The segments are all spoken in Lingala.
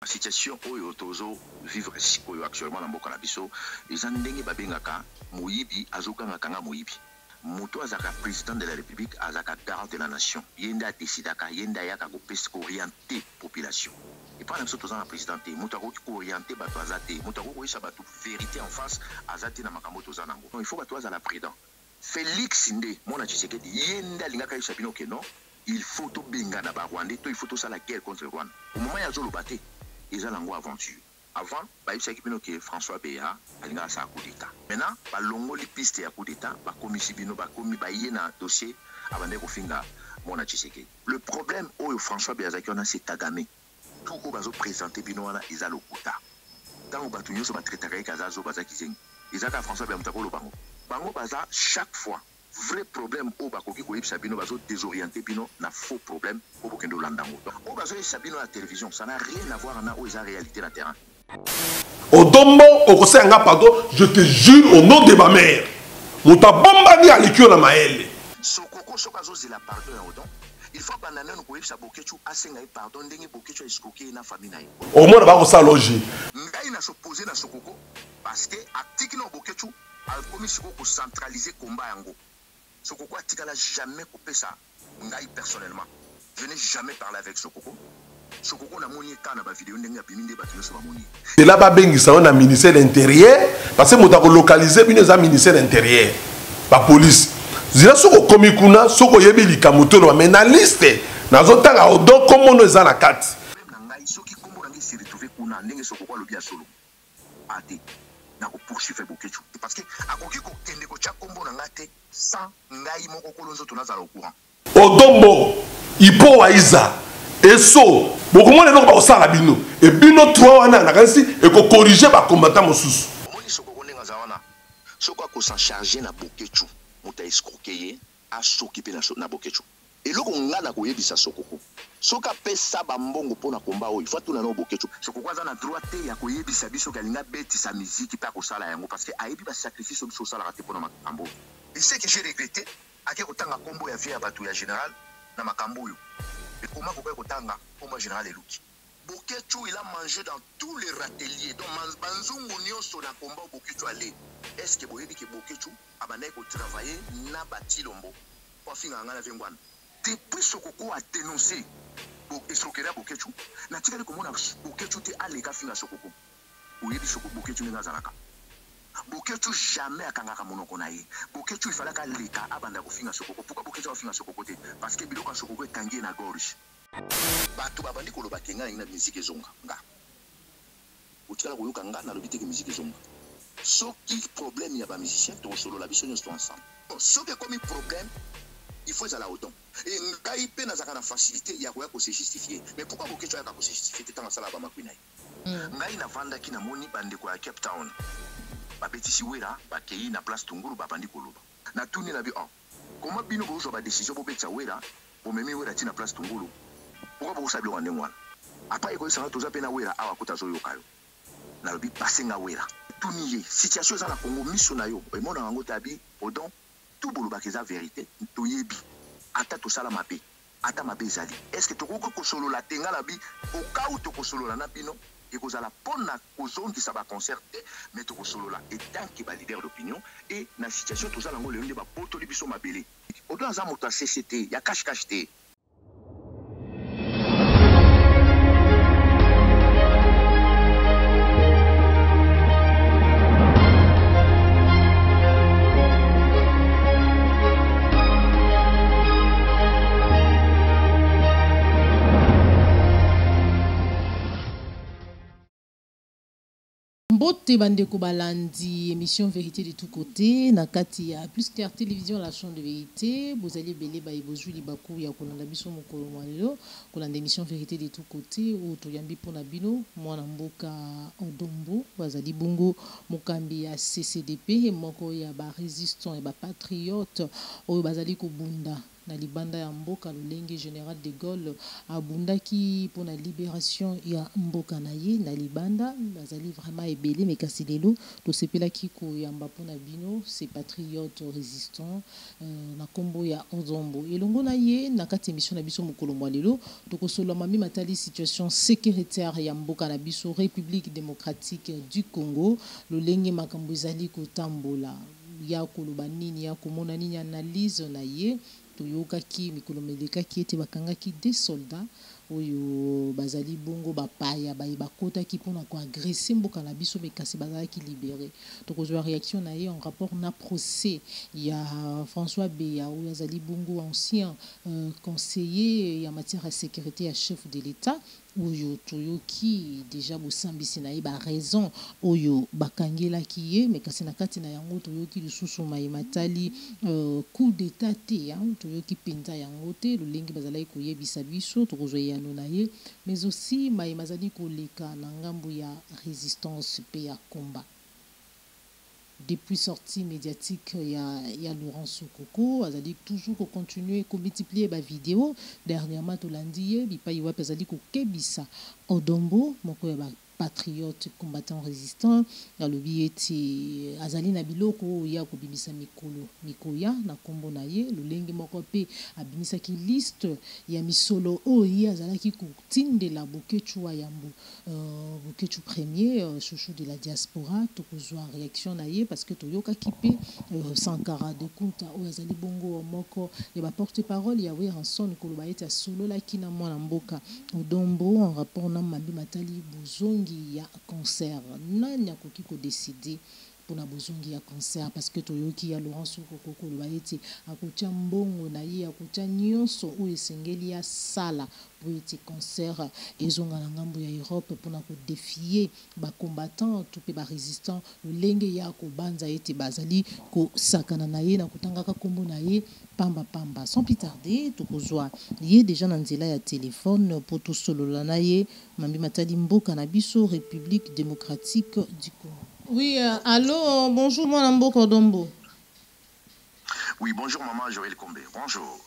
situation oyo tozo vivre sikoyo actuellement na mboka na biso eza ndenge babengaka moyibi azokanga kanga moyibi moto azaka président de la république azaka garant de la nation yenda décidaka yenda yaka ko pesa orienter population et pas na soto za présidente moto ko orienter bato azate moto ko isa bato vérité en face azate na makambo to za nango il faut bato azala prudent. Félix Ndé mona Tshisekedi yenda lingaka isa bino ke non il faut to benga na ba Rwanda to il faut to ça la guerre contre le Rwanda au moment ya zolo baté ils ont langue aventure avant bah il s'est que François Béa alinga sa coup d'état maintenant ba longo li piste ya coup d'état ba komisi bino ba komi ba yena dossier abande ko finga mona Tshisekedi le problème oyo François Béa zakona c'est Kagame tout ko bazo présenter bino wana ils le kuta tant ba tunyo so ba traiter ka zazo bazaki zengi izaka François Béa mtakolo bango baza chaque fois vrai problème au bakoki ko yebisa bino bazo désorienter bino na faux problème au bokendo landango au bazo yebisa bino la télévision ça n'a rien à voir na o eza réalité na terrain Odombo okosenga pardon je te jure au nom de ma mère muta bombani alikio na maele sokoko sokazo zela pardon ya odon il faut banana no ko yebisa bokechu asenga e pardon ndenge bokechu esikoki na famille na ye au moins ba ko sa logique ngai na s'opposer na sokoko parce que atiki no bokechu a commis sokoko centraliser combat yango Sokoko atikala jamais coupé ça. Ngai personnellement, je n'ai jamais parlé avec Sokoko. Sokoko na moni kana ba vidéo ndenge abiminde ba kino ba moni. Et là ba bengi ça na ministère de l'intérieur parce que mota ko localiser bino za ministère de l'intérieur. Ba police. Zira soko komi kuna soko yebeli kamoto no mais na liste na zotanga odo comme no za na carte. Na ngai soki kombo na ngi se retrouver kuna ndenge Sokoko alobi solo. Ate. Na ko poursuivre bokechu parce que akoki ko kende ko cha kombo na ngate sans ngai moko kolonzo tunazala au courant Odombo ipo waiza eso bokomona no ba osala bino et bino 3 wana na kansi et ko corriger ba combattant mosusu moni soko konenga zawana soko ko s'en charger na bokechu muta escroquer a s'occuper na bokechu et loko ngana ko yebisa sokoko soka pesa bambongo pona komba o il faut tout na no bokechu sokoko za na droit te ya ko yebisa biso kalinga beti sa musique pa ko sala yango parce que ayebi ba sacrifice biso sala raté pona makambo et ce que j'ai regretté ake kotanga kombo ya vie ya batu ya général na makambo yo et comment ko kotanga kombo général eluki bokechu il a mangé dans tous les râteliers donc banzungu nyonso na komba bokechu aller est-ce que boyebi ke bokechu abandai ko travailler na batilombo pour finga ngana vengwana depuis Sokoko a dénoncé esokera bokechu na tikali komona bokechu te aleka finga Sokoko oyebi Sokoko bokechu nga zalaka bokechu jamais akangaka monoko na ye bokechu ifala ka leka abanda ko finga Sokoko pourquoi bokechu a finga Sokoko te parce que biloko Sokoko etangi na gorge bato babandi koloba kenga na musique ezonga nga utikala koyoka nga na lobi te ke musique ezonga soki problème ya ba musicien to solo la biso nyonso ensemble soki comme problème il faut ça là autant et ngai pe na zakana facilité ya ko se justifier mais pourquoi bokecho ya ko se justifier tanga sala ba makwina ngai na vanda ki na moni bande ko ya Cape Town ba betisi wera ba kei na place Tunguru ba bandi koloba na tuni na bi comment bino bo zo ba décision bo betsa wera bo memi wera tina place Tunguru pourquoi bo sabi wa ndengwana apa eko sanga toza pe na wera awa kota zo yokayo na lobi pasenga wera tuni ye situation za na Congo miso na yo e mona ngo tabi odon tout boloba keza vérité toyebi ata to sala mabe ata mabe zali est-ce que tokoko ko solo la tenga la bi au cas où toko solo la na bino et ko zala pona ko zongi sa ba concerter mais toko solo la et tant que ba leader d'opinion et na situation to sala ngo le ba poto li biso mabele odo za moto CCT ya cash te Bote bandeko balandi émission vérité de tous côtés na kati ya plus clair télévision la chaîne de vérité vous allez belé ba ibozui libaku ya kolanda biso mokolo mwalelo kolanda émission vérité de tous côtés o toyambi pona bino mwana mboka Odombo bazali bongo mokambi ya CCDP moko ya ba résistant et ba patriote o bazali ko bunda na libanda ya mboka lolenge général de Gaulle abundaki pour la libération ya mboka na ye na libanda bazali vraiment ebele mais kasi lelo to sepelaki ko yamba pour na bino ces patriotes résistants na kombo ya Odombo elongo na ye na kati émission na biso mokolo mwa lelo to kosolo mami matali situation sécuritaire ya mboka na biso République démocratique du Congo lolenge makambo ezali kotambola ya koloba nini ya komona nini analyse na ye toyokaki mikolo melekaki ete bakangaki des soldats oyo bazali bongo bapaya bakotaki mpona koagresse mboka na biso me kasi bazalaki libéré tokozwa réaction na ye en rapport na procès ya François Beya oyo azali bongo ancien conseiller ya matière ya sécurité ya chef de l'État oyo toyoki déjà bosambisi na ye baraison oyo bakangelaki ye me kasi na kati na yango toyoki lisusu mai matali coup d'état te toyoki mpenza yango te lolenge bazalaki koyebisa biso tokozwa yano na ye mais aussi mai mazali koleka na ngambo ya résistance mpe ya combat depuis sortie médiatique il y a Laurent Sokoko azali toujours continuer à multiplier ba vidéo dernièrement to landiye bipai wapi azali ko kebisa Odombo moko ya patriote combattant résistant alobi eti azali na biloko ya kobimisa mikoya na kombo na ye lolenge moko pe abimisaki liste ya misolo oyo azalaki kotindela Bokechu wa yambo Bokechu premier chouchou de la diaspora tokozwa réaction na ye parce que toyokaki pe Sankara de Kunta oyo azali bongo moko ya ba porte-parole ya Weranson koloba eti asololaki na mwana mboka Odombo en rapport na Mabi Matali Bozongi ya concert nani akoki ko décider pour na bozongi ya concert parce que toyoki ya Laurent Sokoko koloba eti akotia mbongo na ye akotia nyonso oyo esengeli ya sala pour eti concert ezonga na ngambo ya Europe pour na ko défier ba combattants tout pe ba résistants lolenge ya ko banza eti bazali ko sakana na ye na kotangaka kombo na ye pamba sans plus tarder tokozwa ye déjà na nzela ya téléphone pour tout solola na ye Mambi Matali mboka na biso République démocratique du Congo. Oui, allô, bonjour mon mboka Odombo. Oui, bonjour maman Joël Kombe. Bonjour.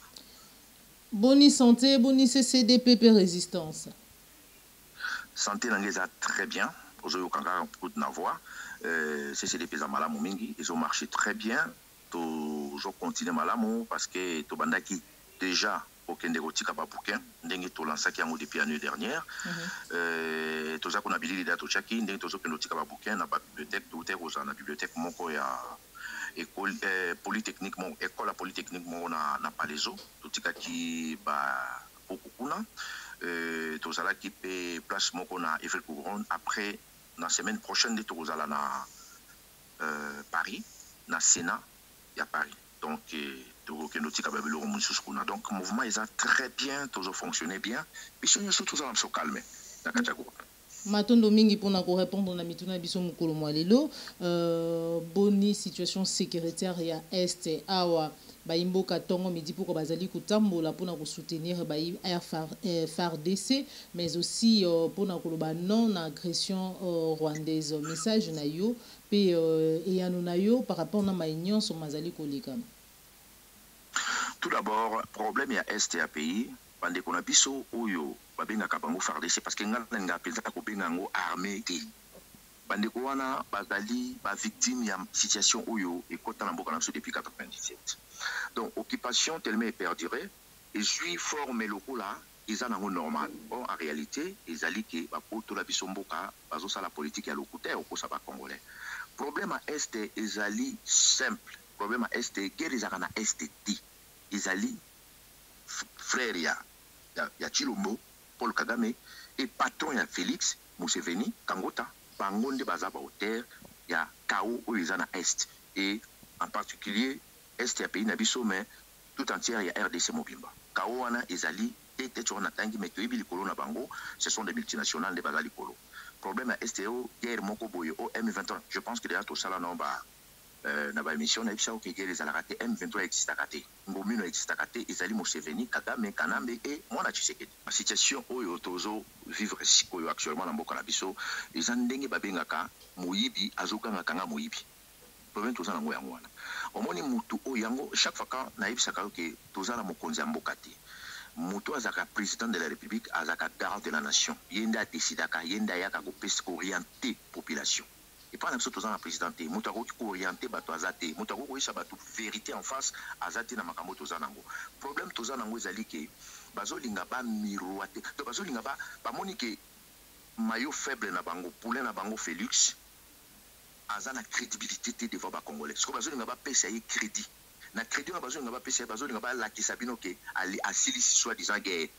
Boni santé, boni CCDPP résistance. Santé n'angeza très bien. Ozoyo kanga coup na voix. CCDP za malamu mingi, ils ont marché très bien. Toujours continuer malamu parce que to bandaki déjà aucun des rotika ba bouquin ndenge to lansaki yango depuis l'année dernière. Toza ko na bilili da to chaki ndenge tozo pe rotika ba bouquin na ba bibliothèque to ter na bibliothèque moko ya école polytechnique mon école polytechnique mon na Palaiso totika ki ba okukuna tozala ki pe place moko na Eiffel Couronne après la semaine prochaine de tozala na Paris na Sénat à Paris. Donc, donc le mouvement est très bien, tout fonctionne bien. Puis nous sommes tous en calme. Matondo mingi pour répondre na mituna biso mukolo mwalelo boni situation sécuritaire ya est awa baimboka tongo midi pour bazali kutambola pour na soutenir ba FARDC mais aussi pour na koloba non agression rwandaise message na yo pe eyano na yo par rapport na maignon so mazali kolika. Tout d'abord problème ya est ya pays bande kona biso oyo babengaka bango FARDC parce que nga penza ko benga ngo armée te bande ko wana bazali ba victime ya situation oyo ekota na mboka na biso depuis 97. Donc occupation tellement perdurée et juif forme locaux là ils en normal. Bon en réalité ils allaient que ba poto la biso mboka bazo sala politique ya lokuta au kosa ba congolais. Problème à est ils allaient simple. Problème à est guerre ils na est ils allaient frère ya Chilombo Paul Kagame et patron ya Félix Museveni Kangota bangonde bazaba hauteur ya Kao Oizana Est et en particulier Est ya pays na biso mais tout entière ya RDC Mobimba Kao wana ezali tete chona tangi mais que ibili kolona bango ce sont des multinationales de bazali kolo problème à STO guerre moko boyo au M23 je pense que déjà tout ça là non ba na ba émission na bisa que guerre ezala raté M23 existe raté ngomino existe raté ezali Museveni Kagame Kanambe et mona Tshisekedi la situation oyo tozo vivre sikoyo actuellement na mboka na biso ezandenge babengaka moyibi azokanga kanga moyibi problème toza nango yango wana omoni mutu o yango chaque fois quand nayebisaka yo ke toza na mokonzi ya mboka te mutu azalaka président de la république azalaka garant de la nation ye nde adesidaka ye nde ayaka kopesa koorienter population epai na biso toza na président te mutu akoki koorienter bato aza te mutu akoki koyesa bato vérité en face aza te na makambo toza nango problème toza nango ezali ke bazolinga bamiroite to bazolinga bamoni ke maillot faible na bango poulain na bango Félix aza na crédibilité te devant bacongolais siko bazolinga bapesa ye crédit na crédit na bazolinga bapesa ye bazolinga balakisa bino ke asilisi soi disant guerre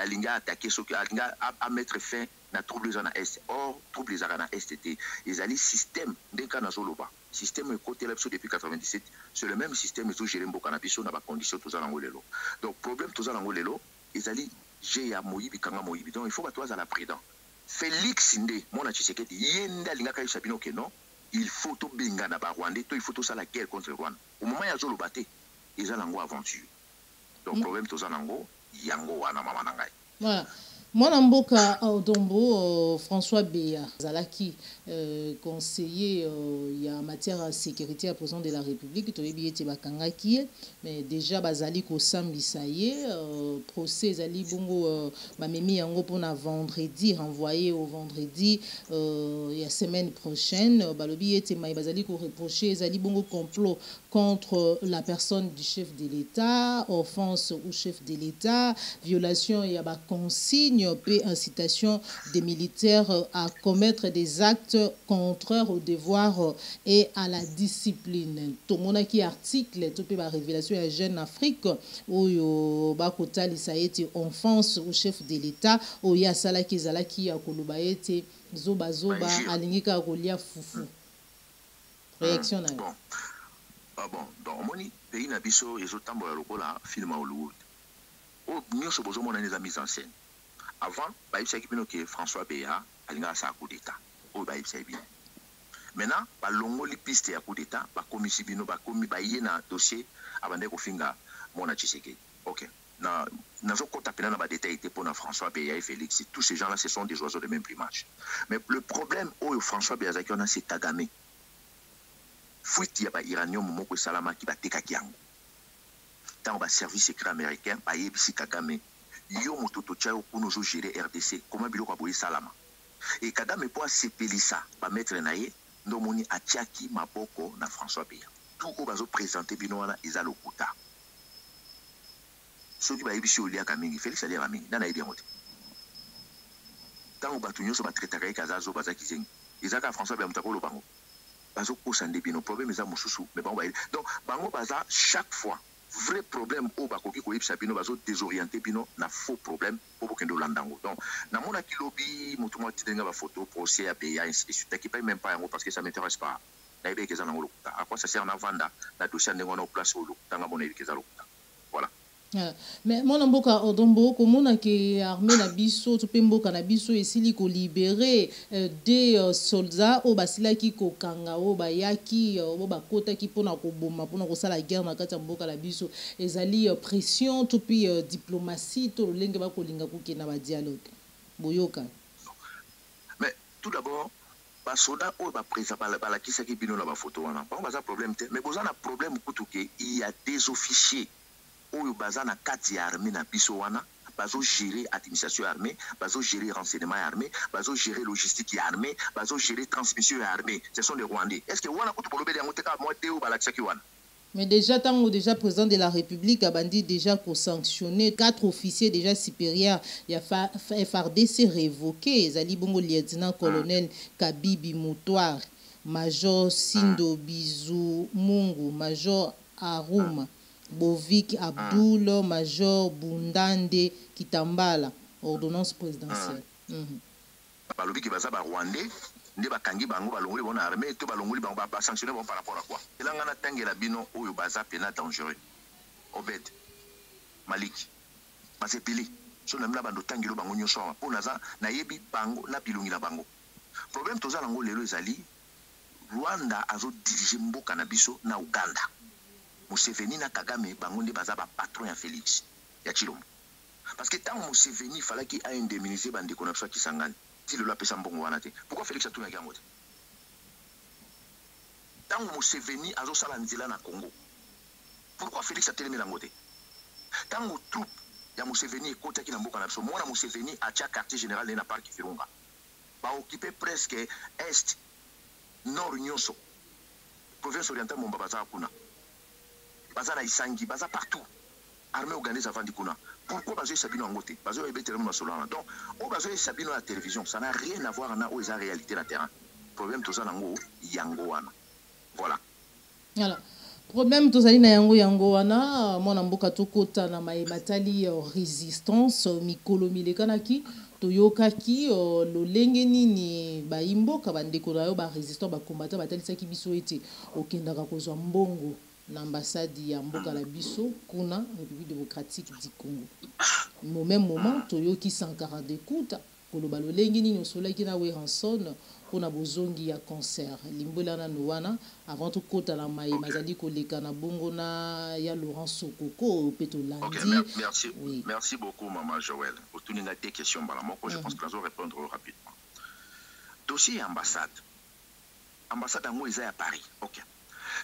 alingi attaquer soki alingi amettre fin na trouble eza na est or trouble ezaka na est te ezali système ndenge kaka nazoloba système ekotela biso depuis 97 c'est le même système ezogere mboka na biso na bacondition toza nango lelo donc problème toza nango lelo ezali je ya moyibi kanga moyibi donc il faut bato bazala prudent Félix nde mona Tshisekedi ye nde alingaka yebisa bino ke non il faut tobenga na barwandais to il faut tosala guerre contre Rwanda au moment ya zoloba te eza nango aventure donc problème toza nango yango wana mama na ngai voilà. Mwana mboka Odombo François Beya Zalaki conseiller il y a matière à sécurité à président de la République to yebi bakangaki mais déjà bazali ko sambisa ye procès zali bongo bamemi yango pona vendredi renvoyé au vendredi il y a semaine prochaine balobi ete mai bazali ko reprocher zali bongo complot contre la personne du chef de l'État, offense au chef de l'État, violation et ba consigne et incitation des militaires à commettre des actes contraires aux devoirs et à la discipline. Tout le monde qui article, tout la révélation à Jeune Afrique, où Bakotali ça a été offense au chef de l'État, où il y a Sala Kizala qui a Kolubaete, Zoba Alingika Rolia Foufou. Réaction là. Bon, donc moni pays na biso ezotambola lokola film à Hollywood. Oh, nyonso bozomona les mise en scène. Avant, bayebisaki bino ke François Beya alinga sa coup d'état. Oh, bayebisaki bino. Maintenant, balongoli piste ya coup d'état, bakomisi bino bakomi baye na dossier abande kofinga mona Tshisekedi. OK. Nazo kota pena na ba détail pour na François Beya et Félix, tous ces gens-là ce sont des oiseaux de même plumage. Mais le problème oh François Beya zaki on a c'est Kagame. Fuite ya ba iranium moko salama ki batekaki yango tant ba service secret américain ba yebisi Kagame yo mototo tchao kuno zo gérer RDC comment biloko boye salama et Kagame po sepelisa ba mettre na ye ndo moni atiaki maboko na François Beya tout ko bazo présenter bino wana ezalo kuta soki ba yebisi olia kamingi Félix ali kamingi na yebi ngote tant ba tunyo so ba traiter ka kazazo bazaki zengi ezaka François Beya mutako bango bazo kosande bino problème eza mususu mais bango donc bango baza chaque fois vrai problème au bakoki ko yebisa bino bazo désorienter bino na faux problème pour kendo landango donc na mona kilobi mutu mo tidenga ba photo procès ya Beya et qui paye même pas yango parce que ça m'intéresse pas na yebe kezana ngolo kuta à quoi ça sert na vanda na dossier ndengo na place olo tanga mona yebe kezalo kuta voilà. Mais mon mboka Odombo komona ke armée na biso to pe mboka na biso esili ko libérer des soldats au basila ki ko kanga o bayaki o bakota ki pona ko bomba pona ko sala guerre na kati mboka la biso ezali pression to puis diplomatie to lenge ba ko linga ko kena ba dialogue boyoka. Mais tout d'abord ba soldats o ba président la ki saki bino na ba photo wana pas ba problème mais bozana problème kutuke il y a des officiers oyo baza na kati ya armée na biso wana bazo gérer administration armée bazo gérer renseignement armée bazo gérer logistique ya armée bazo gérer transmission ya armée ce sont les Rwandais est-ce que wana kutu bolobeli yango teka moi te o balakisaki wana mais déjà tant déjà président de la République a bandit déjà ko sanctionner 4 officiers déjà supérieurs il y a FARDC révoqué ezali bongo lieutenant colonel Kabibi Moutoir major Sindo Bizu Mungu major Aruma Bovik Abdoul, Major Bundande Kitambala, ordonnance présidentielle. Balobi ki baza ba Rwandais, nde bakangi bango balongoli bona armée to balongoli bango ba sanctionner bon par rapport à quoi? Elanga na tangela bino oyo baza pena dangereux. Obed Malik Basepili so na mla bando tangelo bango nyoso po naza na yebi bango na bilungi na bango. Problème toza nango lelo ezali Rwanda azo diriger mboka na biso na Uganda. Museveni na Kagame bango nde baza ba patron ya Félix ya Chilombo parce que tant Museveni fallait qu'il a indemnisé bande connexion qui sangane si le l'a pesa mbongo wana te pourquoi Félix a tout na gamote Tant que Museveni a zo nzela na Congo. Pourquoi Félix a télé langote? Tant que troupe ya Museveni ekota ki na mboka na biso, mwana Museveni a tia quartier général na parc Virunga. Ba occupé presque est nord nyonso. Province orientale Momba baza kuna. Baza na Isangi, baza partout. Armée ougandaise avant di kuna. Pourquoi bazo Sabino angote? Bazo ebete le solana. Donc, o bazo Sabino à la télévision, ça n'a rien à voir na o eza réalité na terrain. Problème tout ça nango yango wana. Voilà. Voilà. Problème tozali na yango wana mwana mboka tokota na matali résistance mikolo milekanaki toyokaki lolenge nini baimboka bandeko na yo ba résistant ba combattant batalisaki biso ete okendaka kozwa mbongo na ambassade ya mboka la biso kuna République démocratique du Congo. Au même moment toyoki Sankara Dekuta koloba lolenge nini osolaki na Weranson pona bozongi ya concert limbola na noana avant tout kota la mazali koleka na bongo na ya Laurent Sokoko peto landi. OK, merci. Oui. Merci beaucoup maman Joël. Pour tout une des questions je pense que je vais répondre rapidement. Dossier ambassade. Ambassade en est à Paris. OK.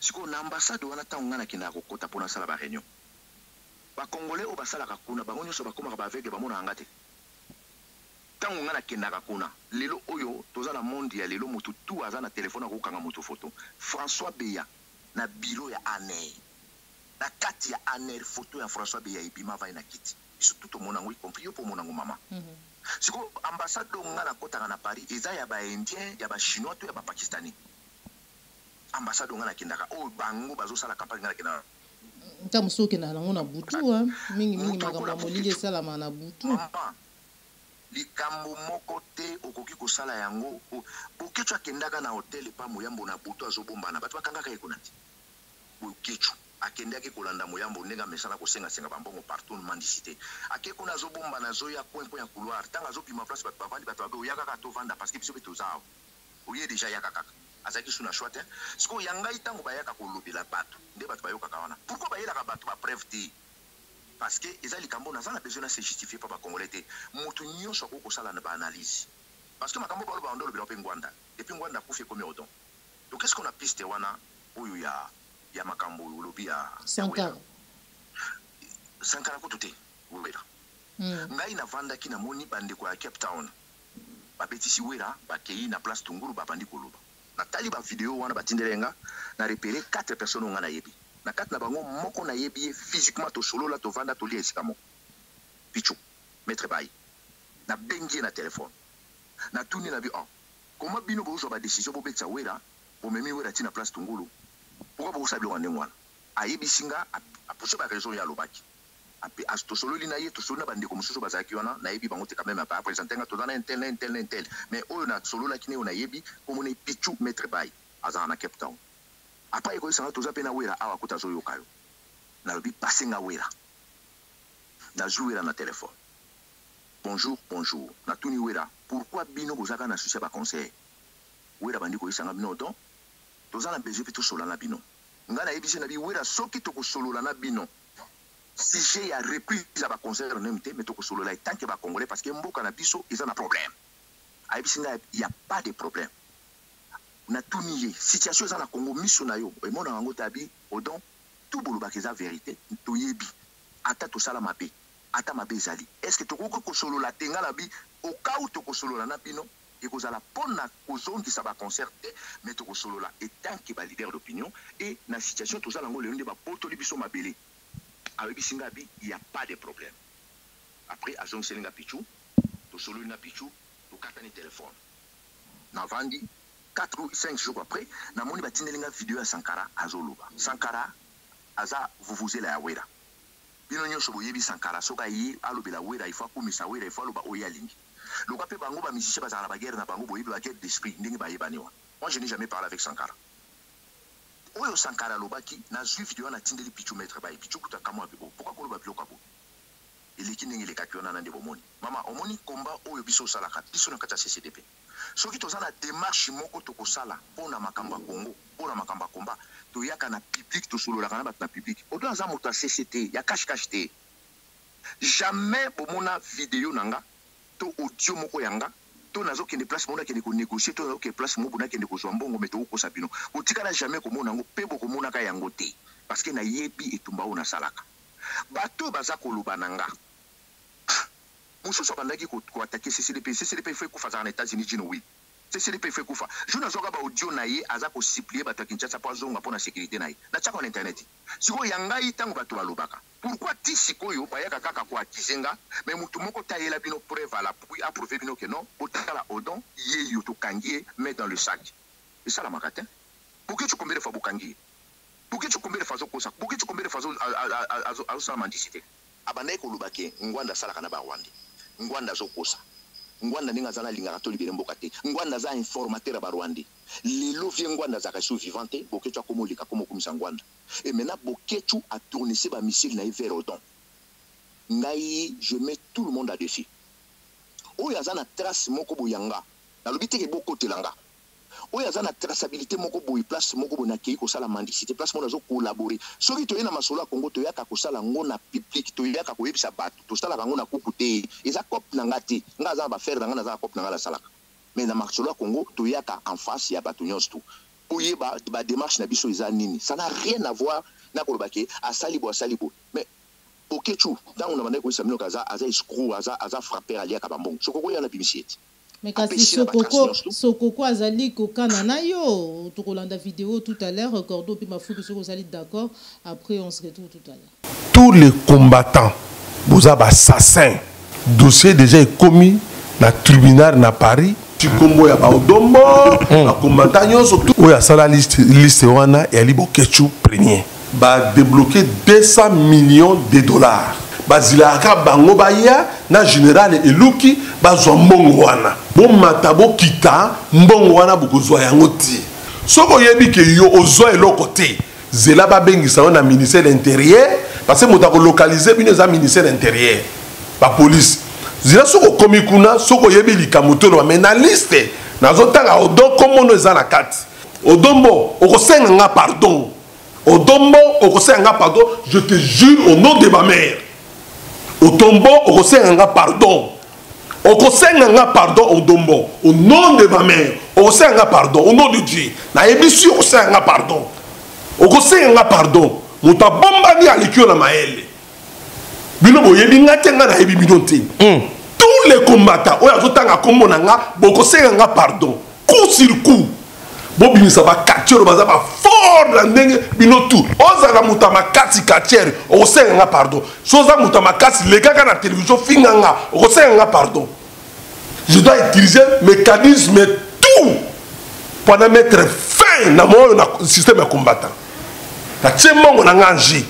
Si on ambassade wana tangana kina kokota pona sala ba réunion. Ba congolais o basala ka kuna bango nyoso bakoma ba avec ba mona ngate. Tant on a kenaka kuna lelo oyo toza na monde ya lelo mutu tu aza na téléphone ko kanga moto photo François Beya na bureau ya Aner na kati ya Aner photo ya François Beya ibima va na kiti biso tout mona ngoi compris pour mona mama siko ambassade nga na kota na Paris eza ya ba indien ya ba chinois to ya ba pakistani ambassade nga na kindaka o bango bazo sala campagne nga na kina ntamusoke na nango na butu mingi makambo molile salama na butu likambo moko te okoki kosala yango bokechu akendaka na hotel pa moyambo na butu azobombana bato bakangaka ye kuna ti bokechu akendaki kolanda moyambo ndenge amesana kosenga bambongo partout mendicité ake kuna azobombana azoya point ya couloir ntango azobima place bato bavandi bato babe oyaka tovanda parce que biso mpe tozao oye déjà yaka kaka azalaki su na choix te sikoyo yangai ntango bayaka kolobela bato nde bato bayokaka wana pourquoi bayelaka bato bapreuve te parce que les likambo n'a pas besoin de se justifier par les Congolais. Mutu nyonso ko kosala na analyse. Parce que makambo balo ba ndolo bila pengwanda. Et puis ngwanda kufi comme odon. Donc qu'est-ce qu'on a piste wana oyo ya makambo lobi ya Sankara. Sankara ko tuté. Wera. Ngai na vanda ki na moni bande ko ya Cape Town. Ba betisi wera ba kei na place Tunguru ba bandi koloba. Na tali ba vidéo wana batindelenga na repérer 4 personnes ngana yebi. Na kati na bango moko na yebi physiquement to solo la to vanda to lia esika moko pichu maître bay na bengi na téléphone na tuni na bi comment bino bo zo ba décision bo betsa wera bo memi wera tina place Tungulu pourquoi bo sabi wana ngwana ayebi singa a pousser ba raison ya lobaki ape asto solo lina ye to solo na bande ko mususu bazaki wana na yebi bango te quand même pas présenter nga to dans intel mais oyo na solo la kine ona yebi ko mona pichu maître bay azana na Cape Town. Après, il y a des gens qui awa kuta zo yokayo. Na lobi passé nga wera. Na jouer na téléphone. Bonjour. Na tuni wera. Pourquoi bino bozaka na souci ba conseil? Wera bandi ko isanga bino don. Tozana besoin plutôt solo na bino. Nga na yebisi na bi wera soki to ko solo na bino. Si j'ai ya reprise ba conseil en MT mais to ko solo la tant que ba congolais parce que mboka na biso ils ont un problème. Ayebisi nga il y a pas de problème. Na tuniye situation za na Congo miso na yo e mona ngo tabi odon tout bolobaki za vérité to yebi ata to sala mabe ata mabe zali est-ce que to ko solo la tenga la bi au cas où to ko solo la na bino et ko zala pona ko zongi sa ba concerté mais to ko solo la et tant que ba leader d'opinion et na situation to sala ngo le ndé ba poto libiso mabele avec bisinga bi il y a pas de problème après azong selinga pichu to solo na pichu to katani téléphone na vandi 4 ou 5 jours après, na moni batindelinga vidéo à Sankara azoluba. Sankara aza vuvuzela ya wera. Bino nyonso boyebi Sankara soka yi alobela wera ifa kumisa wera ifa loba oya lingi. Loka pe bango ba musicien bazala ba guerre na bango boyebi ba guerre d'esprit ndenge ba yebaniwa. Moi je n'ai jamais parlé avec Sankara. Oyo Sankara lobaki na zui vidéo na tindeli pichu maître ba pichu kuta kama bibo. Pourquoi ko loba biloka bo? Eleki ndenge le kakiona na ndebo moni. Mama omoni komba oyo biso salaka biso na kata CCDP. Soki tozana démarche moko tokosala pona makamba Congo pona makamba komba toyaka na public to solo la kana bat na public odo aza moto CCT ya cache te jamais bomona vidéo nanga to audio moko yanga to nazo kende place mona kende ko négocier to nazo ke place mo bona kende ko zwa mbongo meto ko sabino kotikala jamais komona ngo pebo komona ka yango te parce que na yebi etumba ona salaka bato baza koloba nanga mususu bandaki ko attaquer CCDP fait kufa za na États-Unis jino oui CCDP fait kufa jona zoka ba audio na ye aza ko supplier bato Kinshasa po zonga pona sécurité na ye na chako na internet siko yanga itango bato balobaka pourquoi ti sikoyo bayaka kaka ko akizenga mais mutu moko tayela bino preuve à l'appui a prouvé bino que non botala odon ye yo to kangier met dans le sac et ça la matin pourquoi tu combien de fois bokangier pourquoi tu combien de fois zokosa pourquoi tu combien de fois à ça mendicité abandai ko lubake ngwanda sala kana ba Rwanda ngwanda zokosa ngwanda ninga zana lingaka to libere mboka te ngwanda za informateur ba Rwanda lelo vie ngwanda za kasu vivante bokechu akomolika komo kumisa ngwanda et maintenant bokechu a tourné ses ba missile na vers Odon ngai je mets tout le monde à défi oya zana trace moko boyanga na lobite ke boko telanga oya zana traçabilité moko boy place moko bona kei ko sala mendicité place mona zo collaborer soki to yena masolo ya Congo to yaka ko sala ngona public to yaka ko yebisa bato to sala ngona kukuté eza cop na ngati ngaza ba faire ngana za cop na ngala salaka mais na masolo ya Congo to yaka en face ya bato nyos tout oyeba ba démarche na biso eza nini ça n'a rien à voir na kolobake asalibo mais okechu tango na bande ko samino kaza aza escroc aza frapper alia ka bambong sokoko yana bimisieti. Mais kasi sokoko azali kokana na yo tokolanda vidéo tout à l'heure recordo puis mafuki soko azali d'accord après on se retrouve tout à l'heure. Tous les combattants boza ba assassin dossier déjà est commis na tribunal na Paris tikombo ya ba odombo ba combattant nyonso tout oya sala liste wana et ali bokechu premier ba débloquer 200 millions de dollars bazilaka bango baya na général eluki bazwa mbongo wana bomata bokita mbongo wana bokozwa yango ti soko yebi ke yo ozwa eloko te zela babengisa na ministère de l'intérieur parce que motako localiser bino za ministère de l'intérieur ba police zela soko komi kuna soko yebi likamoto no mais na liste nazotanga odo komono za na kati odombo okosenga nga pardon odombo okosenga nga pardon je te jure au nom de ma mère otombo okosenga pardon okosenga pardon odombo au nom de ma mère okosenga pardon au nom de Dieu na ebisi okosenga pardon okosenga pardon muta bomba ni alikio na maele bino boyebi ngatenga na ebi bino te tous les combattants oya zotanga kombo na nga bokosenga pardon coup sur coup bobimisa ba katiero baza ba fort la ndenge bino tout ozala muta makasi katiere okosenga pardon soza muta makasi lekaka na télévision finganga okosenga pardon je dois utiliser mécanisme tout pour mettre fin na mon système de combattant ta tiemongo na nganji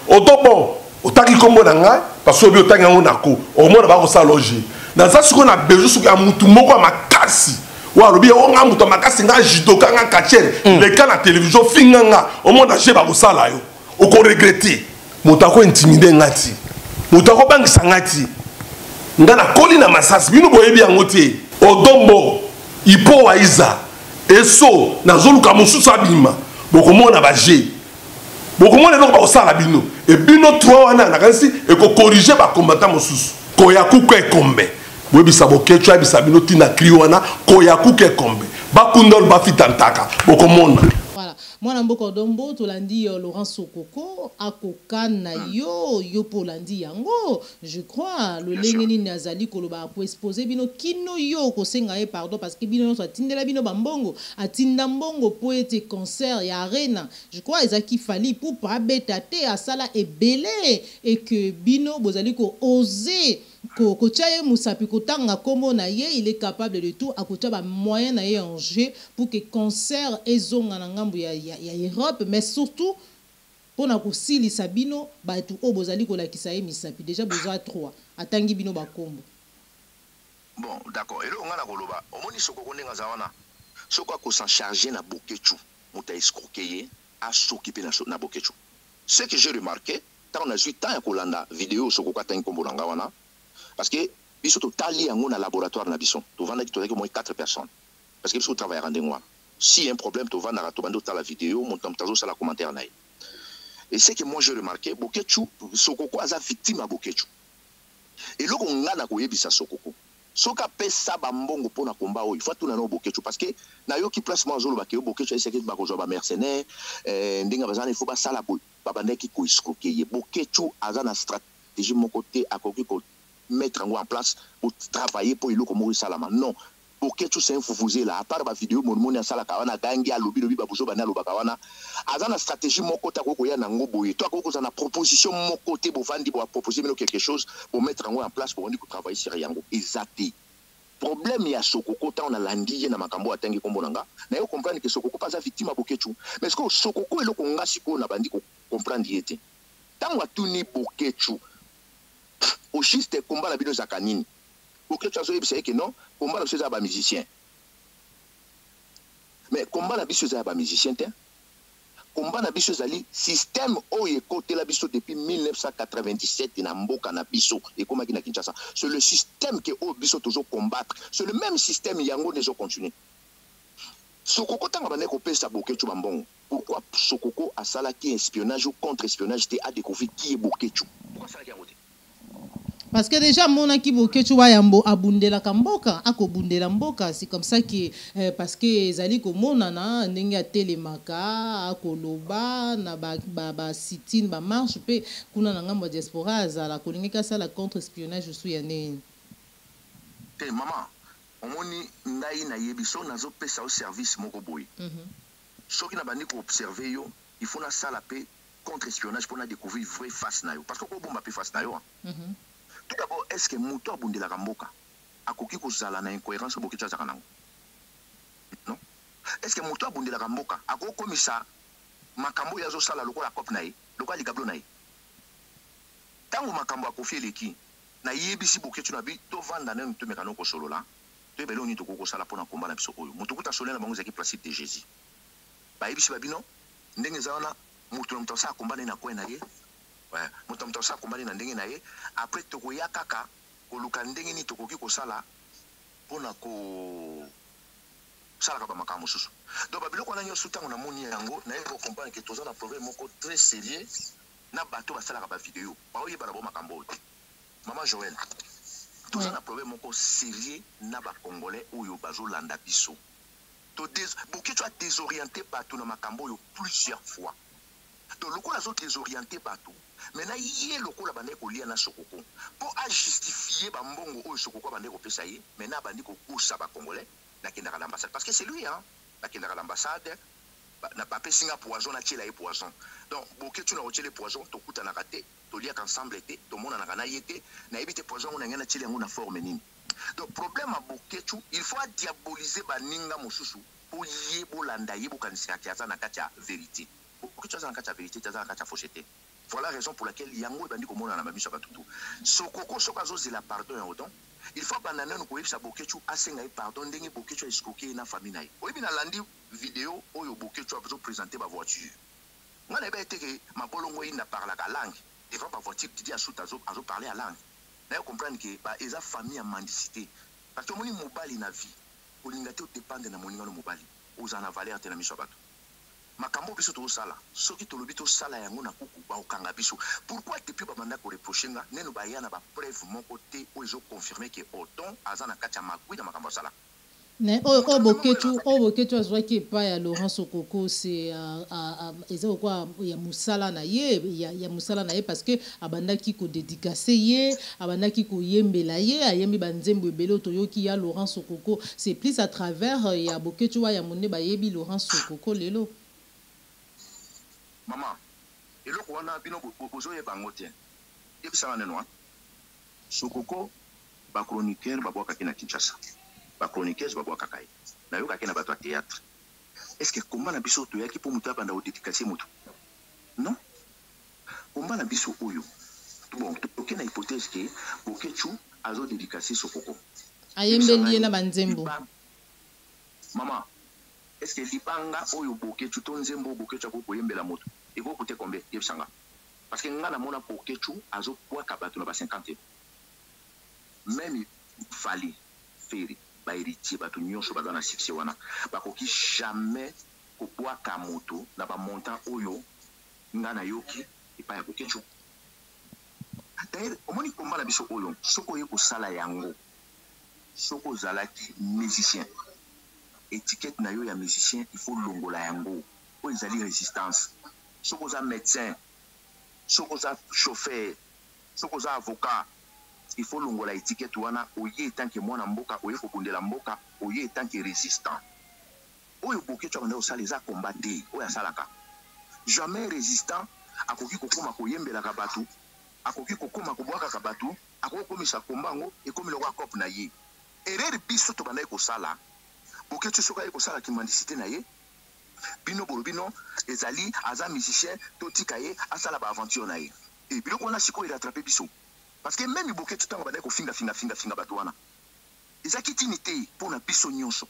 odobo otaki kombo na nga parce que obi otaki ngo nako omona ba ko sa loger na za siko na besoin siko ya mutu moko makasi wa lobi o nga mutu makasi nga jidoka nga katiere le kana télévision finganga omona je ba ko sala yo o ko regretter mutu ko intimider ngati mutu ko bangisa ngati ngana koli na masasi bino boyebi yango te odombo ipo wa iza eso na zoluka mususu abima bokomona ba je bokomona eloko bakosala bino e bino 3 wana na kanisi eko corriger ba combattant mususu koya kuko ekombe boyebisa bokecho abisa bino tina kri wana koya kuko ekombe bakundol bafitantaka bokomona. Mwana mboko dombo tolandi Laurent Sokoko akokana yo polandi yango je crois le lengeni nazali koloba pour exposer bino kino yo kosenga e pardon parce que bino so atindela bino bambongo atinda mbongo po ete concert ya arena je crois ezaki fali pour pas betate asala ebele et que bino bozali ko oser ko tchaye musapi kotanga kombo na ye il est capable de tout akota ba moyen na ye en jeu pour que concert ezonga na ngambo ya Europe mais surtout pour na kosilisa bino batu o bozali ko lakisa ye misapi déjà besoin 3 atangi bino ba kombo bon d'accord elo ngana koloba omoni Sokoko ndenga za wana soko ko s'en charger na bokechu muta escroquer a s'occuper na bokechu ce que j'ai remarqué tant on a 8 ans ya kolanda vidéo Sokoko atangi kombo na wana parce que biso totali yango na laboratoire na biso to vanda ki tozaki moins 4 personnes parce que biso travaille rendre moi si un problème to vanda to bando ta la vidéo mon temps tazo sala commentaire na et c'est que moi j'ai remarqué bokechu Sokoko aza victime à bokechu et loko ngana ko yebisa Sokoko soka pesa bambongo pona komba oyo faut tuna no bokecho parce que na yo ki place moi zolo ba ke bokecho ese ba ko zo ba mercenaire ndinga bazana il faut ba sala boy babandeki ko escroquer ye bokecho azana stratégie mon côté akoki ko mettre en place pour travailler pour iloko mo salama non bokecho c'est un foufouzé là à part ba vidéo mon moni sala kawana gangi alobi lobi babuzo bana lo bakawana azana stratégie mon côté akoko ya nango boye toi akoko za na proposition mon côté bo vandi bo proposer quelque chose pour mettre en place pour on dit ko travailler sur yango exacté problème ya Sokoko ta on a landi na makambo atangi kombo nanga na yo comprendre que Sokoko pas a victime bokecho mais est-ce que Sokoko eloko nga siko na bandi ko comprendre yete tango atuni bokecho au juste combat la bino zakanini bokecho azo yebisa que non combat la biso za ba musicien mais combat la biso za ba musicien te combat na biso zali système oyo côté la biso depuis 1997 na mboka na biso et comme na Kinshasa c'est le système que o biso toujours combattre c'est le même système yango déjà continuer Sokoko tanga bane ko pesa bokecho bambongo pourquoi Sokoko a salaki espionnage ou contre espionnage te a découvert qui est bokecho pourquoi ça la route parce que déjà mona ki bokecho wa yambo abundela kamboka akobundela mboka c'est comme ça que parce que ezali ko mona na ndenge ya telemaka akoloba na ba sitine ba marche pe kuna na ngambo diaspora azala kolingeka sala contre espionnage sou ya nene te maman omoni ngai na yebiso nazo pesa au service moko boy soki na bandi ko observer yo il faut na sala pe contre espionnage pour na découvrir vrai face na yo parce que ko bomba pe face na yo tout d'abord est-ce que muto abundela kamboka akoki kozala na incohérence bokecho azaka nango non est-ce que muto abundela kamboka akokomisa makambo yazo sala lokola cop na ye lokola ligablo na ye tango makambo akofi eleki na yebisi bokecho na bi to vanda nenu to mekano ko solo la to ebelo ni to ko sala pona komba na biso oyo muto kuta solo na bango zaki principe de Jésus ba yebisi babino ndenge zawana muto na mtasa kombana na kwena ye ouais muto mtasa kombana na ndenge na ye après to ko yakaka ko luka ndenge ni to ko ki ko sala pona ko sala ka ba makambo susu donc babiloko na nyoso tango na moni yango na yeko comprendre que toza na problème moko très sérieux na bato ba sala ka ba vidéo ba oyeba na bo makambo maman Joël toza na problème moko sérieux na ba congolais oyo bazo landa biso to bokecho a désorienté bato na makambo yo plusieurs fois to lokola zo désorienté bato maintenant yé lokola bande ko lia na Sokoko pour a justifier ba mbongo oyo Sokoko bande ko pesa ye maintenant bande ko kusa ba congolais na kenda l'ambassade parce que c'est lui hein na kenda l'ambassade na papé singa poison na tiela e poison donc bokecho na otile poison to kuta na raté to lia ensemble été to mona na kana yete na ebité poison na ngana tiela ngona forme nini donc problème à bokecho il faut diaboliser baninga mosusu pour yebolanda yebokanisa kiaza na katia vérité bokecho za na katia vérité za na katia fausseté voilà la raison pour laquelle yango bandi ko mona na mabisha batutu Sokoko sokazo zela pardon et autant il faut banana no koyebisa bokecho asenga pardon ndenge bokecho escroquer na famille na ye oyebi na landi vidéo oyo bokecho a présenter ba voiture ngana ba eteke mabolongo ina parla ka langue devant ba voiture qui dit asuta azo parler à langue na yo comprendre que ba eza famille ya mendicité parce que moni mobali na vie olinga te dépendre na moninga no mobali ozana valeur te na miso bato makambo biso to sala soki to lobi to sala yango na kuku ba okanga biso pourquoi depuis ba manda ko reprocher nga neno ba yana ba preuve mon côté ozo confirmer que autant azana katia makui na makambo sala mais bokecho azwa ki pa ya Laurent Sokoko c'est ezako kwa ya musala na ye ya musala na ye parce que abandaki ko dédicacer ye abandaki ko yembela ye ayembi banzembo ebelo toyoki ya Laurent Sokoko c'est plus à travers ya bokecho ya monde ba yebi Laurent Sokoko lelo maman eloko wana bino bozo ye bango te ebisa wana no Sokoko ba chroniqueur ba boka kina Kinshasa ba chroniqueuse ba boka kai na yoka kina bato théâtre est-ce que comment na biso to yaki pour muta banda o dédicacer mutu non comment na biso oyo bon to na hypothèse que bokechu azo dédicacer Sokoko ayembeli na banzembo maman est-ce que libanga oyo bokechu to nzembo bokechu ko koyembela mutu et ko kote combien yebsanga parce que ngana mona bokechu azo kwa kabato na ba 50 même fali feri ba héritier bato nyonso baza na succès wana bakoki jamais kopwaka moto na ba montant oyo ngana yoki epa ya bokechu d'ailleurs omoni komba na biso oyo soko ye kosala yango soko zalaki musicien étiquette na yo ya musicien il faut longola yango o ezali résistance soko za médecin soko za chauffeur soko za avocat il faut longola étiquette wana oye tant que mwana mboka oye kokundela mboka oye tant que résistant oyo Bokecho banda osala eza combattre oyo asalaka jamais résistant akoki kokoma koyembelaka bato akoki kokoma kobwakaka bato akoki komisa kombango ekomi lokwa cope na ye erreur biso to banda ekosala Bokecho soka ekosala kimandisité na ye bino bino ezali aza musicien to tika ye asala ba aventure na ye et biloko wana siko rattraper biso parce que même Bokecho tango banda ko finga bato wana ezaki tinité pour na biso nyonso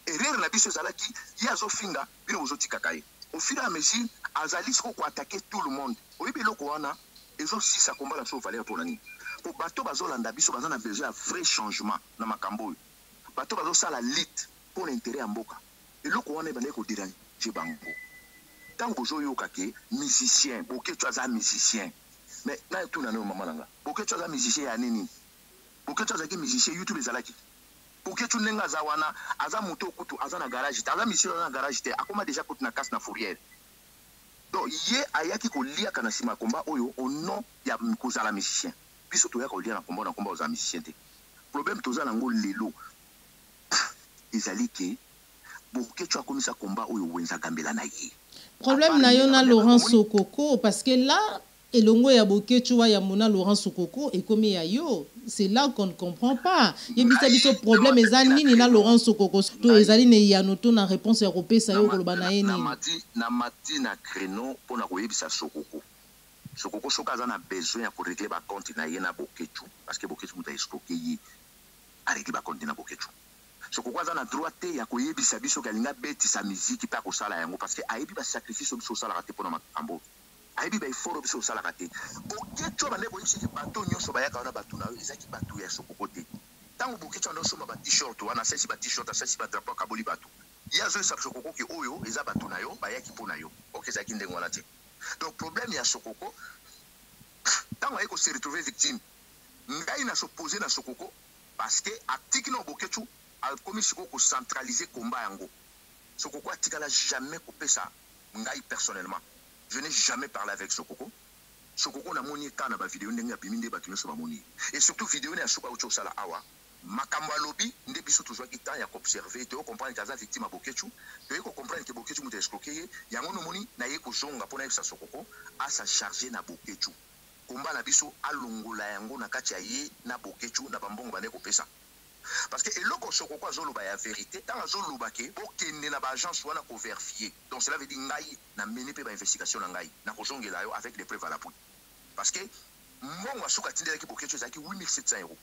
erreur na biso ezalaki ye azofinga bino bozotikaka ye au fur et à mesure azali siko ko attaquer tout le monde oyebi eloko wana ezosisa komba na so valeur pour nani po bato bazolanda biso baza na besoin ya vrai changement na makambo oyo bato bazosala lit pour l'intérêt ya mboka eloko wana ebandaki koderange bango ntango bozoyoka ke musicien Bokecho aza musicien mais na etuna nayo mama nanga Bokecho aza musicien ya nini Bokecho azalaki musicien YouTube ezalaki Bokecho ndenge aza wana aza moto okutu aza na garage te aza musicien na garage te akoma déjà kutu na casse na fourrière donc ye ayaki koliaka na nsima ya komba oyo au nom ya kozala musicien biso toyaka kolia na komba oza musicien te problème toza nango lelo ezali ke Bokecho akomisa komba oyo wenza gambela na ye problème na yo na Laurent Sokoko parce que là elongo ya Bokecho wa ya mona Laurent Sokoko et comme ya yo c'est là qu'on ne comprend pas yebisa biso problème ezali nini na Laurent Sokoko to ezali ne ya noto na réponse ya kopesa yo koloba na ye nini na mati na créneau pona koyebisa Sokoko soka aza na besoin ya korégler ba compte na ye na Bokecho parce que Bokecho muta escroquer ye a régler ba compte na Bokecho Sokoko aza na droit te ya koyebisa biso kalinga betisa musique pa kosala yango parce que ayebi ba sacrifice biso sala te pona makambo ayebi ba effort biso sala te Bokecho bande boyisi bato nyonso bayaka wana bato na yo ezaki bato ya Sokoko te tango Bokecho ando soma ba t-shirt wana sesi ba t-shirt sesi ba drapeau kaboli bato yazo sa Sokoko ki oyo eza bato na yo bayaki pona yo ok ezaki ndenge wana te donc problème ya Sokoko tango ayeko se retrouver victime ngai na s'opposer na Sokoko parce que atiki na Bokecho akomi siko ko centraliser combat yango Sokoko atikala jamais kopesa ngai personnellement je n'ai jamais parlé avec Sokoko na moni kana ba vidéo ndenge apimi nde bato nyonso bamoni et surtout vidéo ne asuka ucho sala awa makambo alobi nde biso tozwa ki temps ya observer te comprendre kaza victime à Bokecho te ko comprendre que Bokecho muta escroquer yango no moni na ye ko zonga pona yesa Sokoko a sa charger na Bokecho komba na biso alongola yango na kati ya ye na Bokecho na bambongo bane ko pesa parce que eloko Sokoko azoloba ya vérité tant azoloba ke okende na ba agence wana ko vérifier donc cela veut dire ngai na mené pe ba investigation na ngai na kozongela yo avec des preuves à l'appui parce que mbongo asuka tindelaki Bokecho ezaki 8700 €.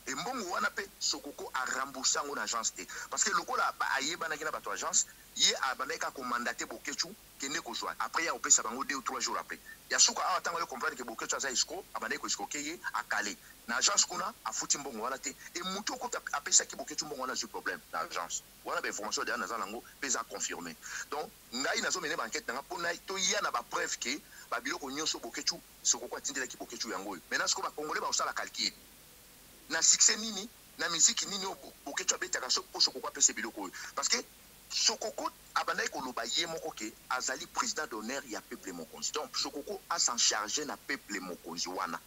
Et mbongo wana pe Sokoko a remboursé en agence te parce que lokola ayeba na kina bato agence ye abandaka ko mandater Bokecho kende ko joindre après ya opesa bango 2 ou 3 jours après ya suka awa tango comprendre que Bokecho aza escroc abandaka ko escroquer a calé na agence kuna a futi mbongo wana te et muto ko apesa ki Bokecho mbongo wana sur problème na agence wana ba information de na zango pesa confirmer donc ngai nazo mener ba enquête na pona to ya na ba preuve que ba biloko nyonso Bokecho Sokoko atindela ki Bokecho yango maintenant ce ko ba congolais ba osala calcul na succès nini na musique nini Bokecho abetaka Sokoko apesa biloko parce que Sokoko abandaki koloba ye moko ke azali président d'honneur ya peuple mokonzi donc Sokoko a s'en charger na peuple mokonzi wana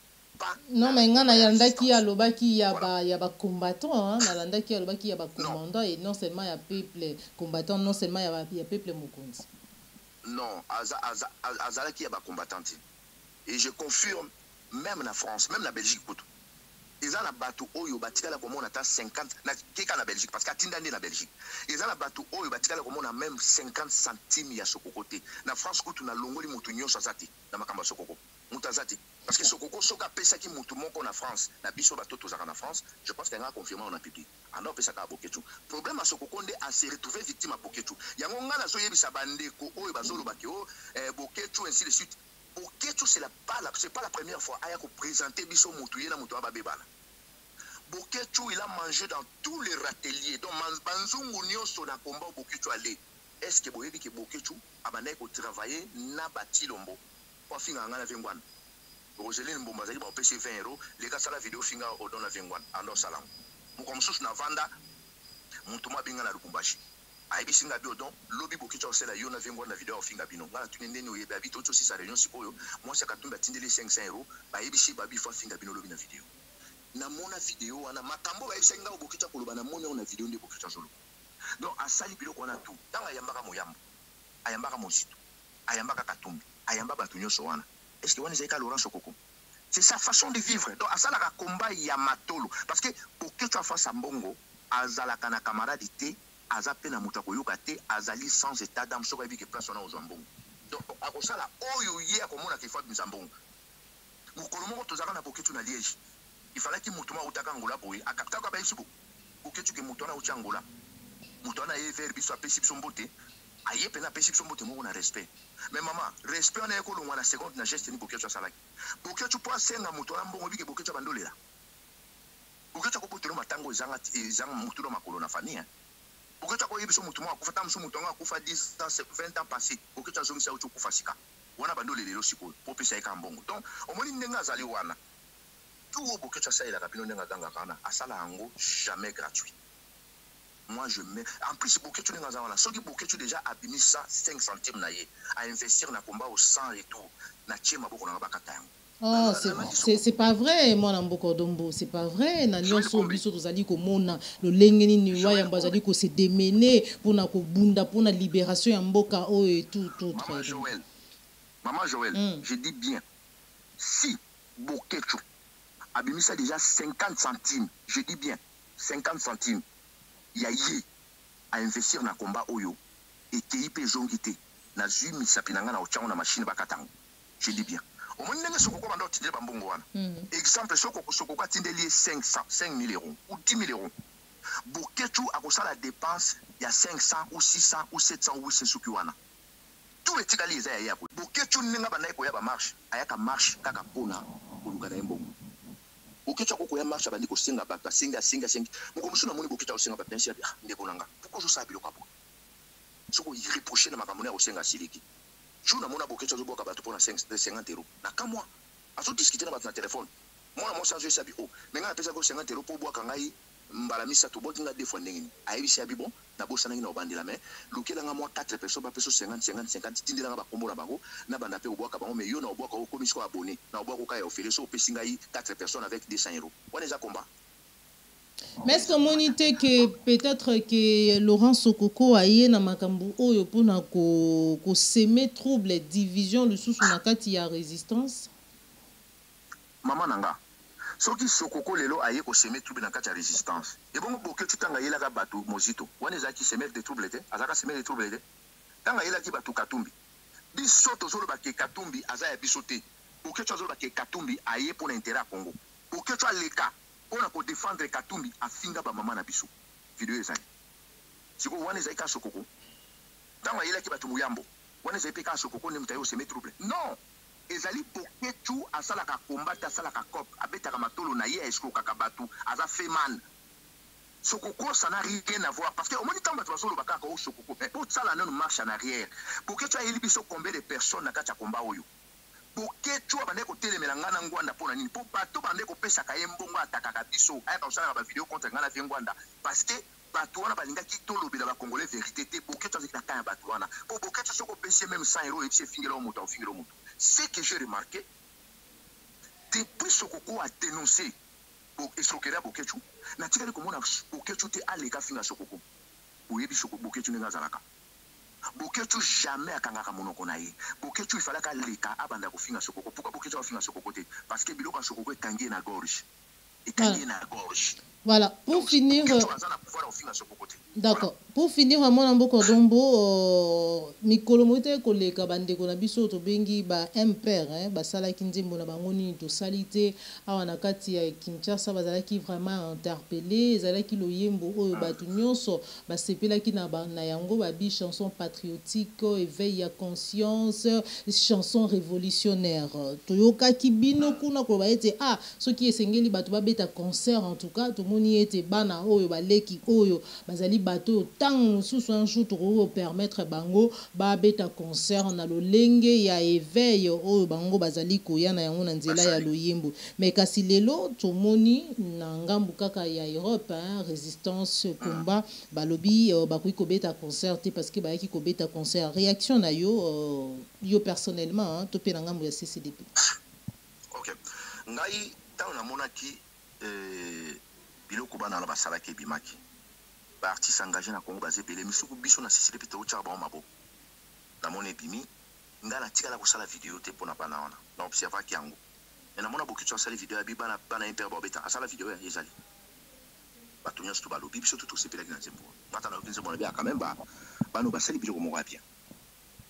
non mais ngana yandaki alobaki ya ba combattant na landaki alobaki ya ba commandant et non seulement ya peuple combattant non seulement ya peuple mokonzi non azalaki ya ba combattant et je confirme même na France même na Belgique kutu ezana bato oyo batikala komona ta 50 na keka na Belgique parce que atinda ndi na Belgique ezana bato oyo batikala komona même 50 centimes ya Sokoko te na France kutu na longoli mutu nyonso azati na makamba Sokoko mutu azati parce que Sokoko soka pesa ki mutu moko na France na biso bato tozaka na France je pense qu'il y a un confirmation na public ando pesa ka Bokecho problème à Sokoko nde a se retrouver victime à Bokecho yango ngana so yebisa bandeko oyo bazolo baki Bokecho ainsi de suite Bokecho c'est pas la première fois aya ko présenter biso mutu yena mutu ababebana Bokecho il a mangé dans tous les râteliers donc banzungu nyonso na combat Bokecho allé est-ce que boyebi que Bokecho abandaki ko travailler na batilombo pour finga ngana vengwana Roseline Mbomba zali ba pesi 20 euros les gars sala vidéo finga odona vingwan ando salam muko mususu na vanda muntu mabinga na Lubumbashi aibi singa bi odon lobi bokicha osela yo na vingwan na vidéo finga bino ngala tunende ni oyebe abi to si sa réunion sikoyo moi c'est katumba tindeli 500 euros ba aibi si babi fa finga bino lobi na vidéo na mona vidéo wana makambo ba isenga bokicha koloba na mona na vidéo ndi bokicha zolo donc asali biloko wana tout tanga yambaka moyambo ayambaka mosito ayambaka katumbi ayamba batu nyonso wana est-ce que wana zeka Laurent Sokoko c'est sa façon de vivre donc asala ka combat ya matolo parce que bokicha fa sambongo azala kana camarade te azape na muta koyoka te azali sans état d'âme soka bi ke place wana ozambongo donc akosala oyo ye akomona ke fa bizambongo mukolo moko tozaka na bokicha na Liège il fallait que mutuma utaka ngola boy akapta ka ba isibo bokicha ke mutona uchangola mutona ye ver biso apesi biso mbote aye pena pesi biso mbote moko na respect mais maman respect on a ekolongwa na seconde na geste ni bokecho salaki bokecho po asenga muto na mbongo bike bokecho bandolela bokecho ko potelo matango ezanga mutu na makolo na famille bokecho ko yebiso mutu moko kufata musu mutu nga kufa 10 ans 20 ans passé bokecho azongisa utu kufa sika wana bandolelelo siko po pesa eka mbongo donc omoni ndenga azali wana tout bokecho saila kapino ndenga tanga kana asala yango jamais gratuit. Moi je mets en plus bokecho ndenga zana soki bokecho déjà abimisa 5 centimes na ye à investir na combat au 100 et tout na chema boko na bakata yango. Oh, c'est pas vrai, moi, Nambo Dombo, c'est pas vrai. Nanyo so biso tozali ko mona le lengeni niwa ya mbazali ko se démener pour na ko bunda pour na libération ya mboka o et tout très bien. Maman Joël, je dis bien si bokecho abimisa déjà 50 centimes, je dis bien 50 centimes. Ya ye à investir na combat oyo et TIP zongité na zui misapinanga na ochango na machine bakatango. Je dis bien. Au moins n'engue soko bando tindé bambongo wana. Exemple soko kwa tindeli 5,000 euros ou 10,000 euros. Bokechu akosa la dépense ya 500 ou 600 ou 700 ou 800 suki wana. Tout est tikali eza ya ko. Bokechu nenga banda ko ya ba marche, ayaka marche kaka pona koluka na mbongo. Bokecha ko ya marche bandi ko singa bata singa muko musu na moni bokecha ko singa bata nsia ndeko nanga pourquoi zo sabilo kapo soko y reprocher na makamona ko singa siliki jo na mona bokecha zo boka batu pona 50 euros na kamwa azo discuter na batu na téléphone mona mo sanzo sabi o menga na pesa ko 50 euros po boka ngai mbala misa to bokinga defo ndengini ayebi sabi bon na bosa nangi na obandela mais lokela nga mo 4 personnes ba peso 50 tindela nga ba kombo na bango na banda pe oboka bango mais yo na oboka ko komisko abonné na oboka ko kaya ofele so pesinga 4 personnes avec 200 euros on les a combat. Mais est-ce que monité que peut-être que Laurent Sokoko aye na makambu oyo pona ko semer trouble division le sous na kati ya résistance maman nanga soki Sokoko lelo aye ko semer trouble na kati ya résistance et bon boke tutanga yela ka batu mozito wana ezaki semer de trouble te azaka semer de trouble te tanga yela ki batu katumbi biso tozolo ba ke katumbi azaya biso te boke tozolo ba ke katumbi aye pona intérêt à Congo boke to aleka pona ko défendre katumbi afinga ba mama na biso video ezali siko wana ezali ka Sokoko tanga yela ki batu muyambo wana ezali pe ka Sokoko ne mutayo semer trouble non ezali boketu asala ka combat asala ka cop abetaka matolo na ye esko kaka batu aza feman Sokoko ça n'a rien à voir parce que au moins tant batu basolo bakaka o Sokoko mais pour ça la non marche en arrière boketu ayeli biso combien de personnes na kati ya combat oyo boketu abande ko telemela ngana ngwanda pona nini po bato bande ko pesa ka yembongo atakaka biso ayaka osala ba vidéo contre ngana ngwanda parce que bato wana balingaki tolobela ba congolais vérité te boketu aziki na kanya bato wana po boketu soko pesi même 100 euros et puis fingelo moto au fingelo moto. Ce que j'ai remarqué, depuis Sokoko a dénoncé Esokera Bokechu, n'a tiré comme on a Bokechu te aleka finga Sokoko. Oyebi Sokoko Bokechu nenga zalaka. Bokechu jamais a kangaka monoko na ye. Bokechu il fallait ka leka abanda ko finga Sokoko. Pourquoi Bokechu a finga Sokoko te? Parce que biloko Sokoko est tangué na gorge. Et tangué na gorge. Voilà, pour donc, finir. D'accord. Pour finir, mon Nambo Dombo, Mikolo Mote koleka bande kona biso to bengi ba impère ba sala kinzembo na bangoni to salité awana kati ya Kinshasa bazala ki vraiment interpellé ezala ki loyembo oyo batu nyonso ba sepela ki na yango ba bi chanson patriotique éveil ya conscience chanson révolutionnaire toyoka ki bino kuna ko ba ete soki esengeli batu ba beta concert en tout cas to tomoni ete bana oyo baleki oyo bazali bato tant sous un jour to permettre bango ba beta concert na lolenge ya éveil oyo bango bazali koya na yango na nzela ya loyembo mais kasi lelo tomoni na ngambu kaka ya Europe résistance combat balobi bakoki kobeta concert parce que bayaki kobeta concert réaction na yo yo personnellement to pe na ngambu ya CCDP. OK ngai tant na monaki biloko bana la basala ke bimaki ba artiste engagé na Congo basé belé misuku biso na CCDP to tshaba ba mabo na mona bimi ngala tikala kosala vidéo te pona bana wana na observa ki yango na mona bokitso asala vidéo ya bibana bana imper bobeta asala vidéo ya ezali batunya sto balobi biso to sepela kina zembo mata na kinze mona bia quand même ba bano basali biloko mo bien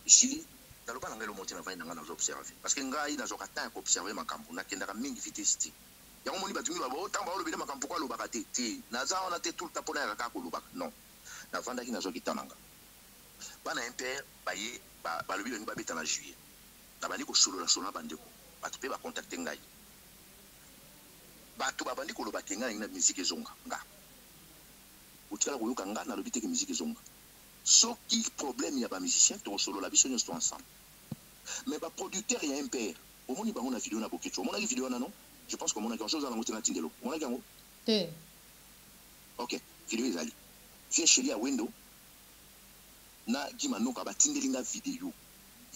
ici dans le bana ngelo monte na vai na ngana observer parce que ngai na zoka ta ko observer makambo na kenda ka mingi vitesse yango moni batumi babo tamba olo bile makambo kwa lobaka te naza ona te tout le temps pona ya kaka ko lobaka non na vanda ki na zoki tananga bana imper baye balobi bani babeta na juillet na bandi ko solo la solo bande ko batu pe ba contacter ngai batu babandi ko lobaka ngai na musique ezonga nga utikala ko yoka nga na lobite ke musique ezonga soki problème ya ba musicien to solo la biso nyonso ensemble mais ba producteur ya imper omoni bango na vidéo na bokecho omona ki vidéo na non je pense que mon quelque chose à la moitié tindelo mon agango te OK vidéo ezali vie chérie à window na gimanoka batindeli nga vidéo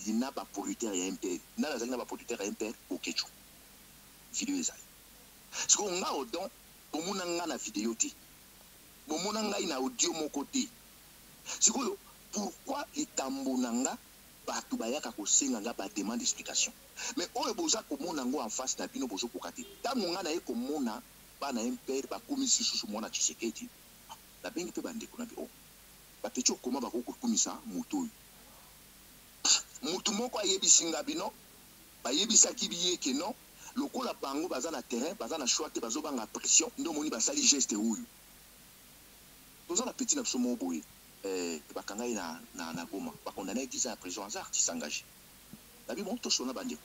ina ba producteur ya MP na lazali na ba producteur ya MP bokecho vidéo ezali siko nga odon omona nga na vidéo te omona nga ina audio moko te siko pourquoi itambo nanga batu bayaka kosenga nga ba demande explication mais oyo boza komona ngo en face na bino bozo kokati tango nga na ye komona bana impère ba komisi susu mona Tshisekedi la bengi pe bande kuna bi ba pecho koma ba kokomisa mutu moko ayebisinga bino ba yebisaki biye ke non lokola bango baza na terrain baza na choix te bazo banga pression ndo moni basali geste oyo toza na petit na biso mo boye bakangai na Goma bakondana 10 ans à prison en artiste engagé nabi mo to sona bande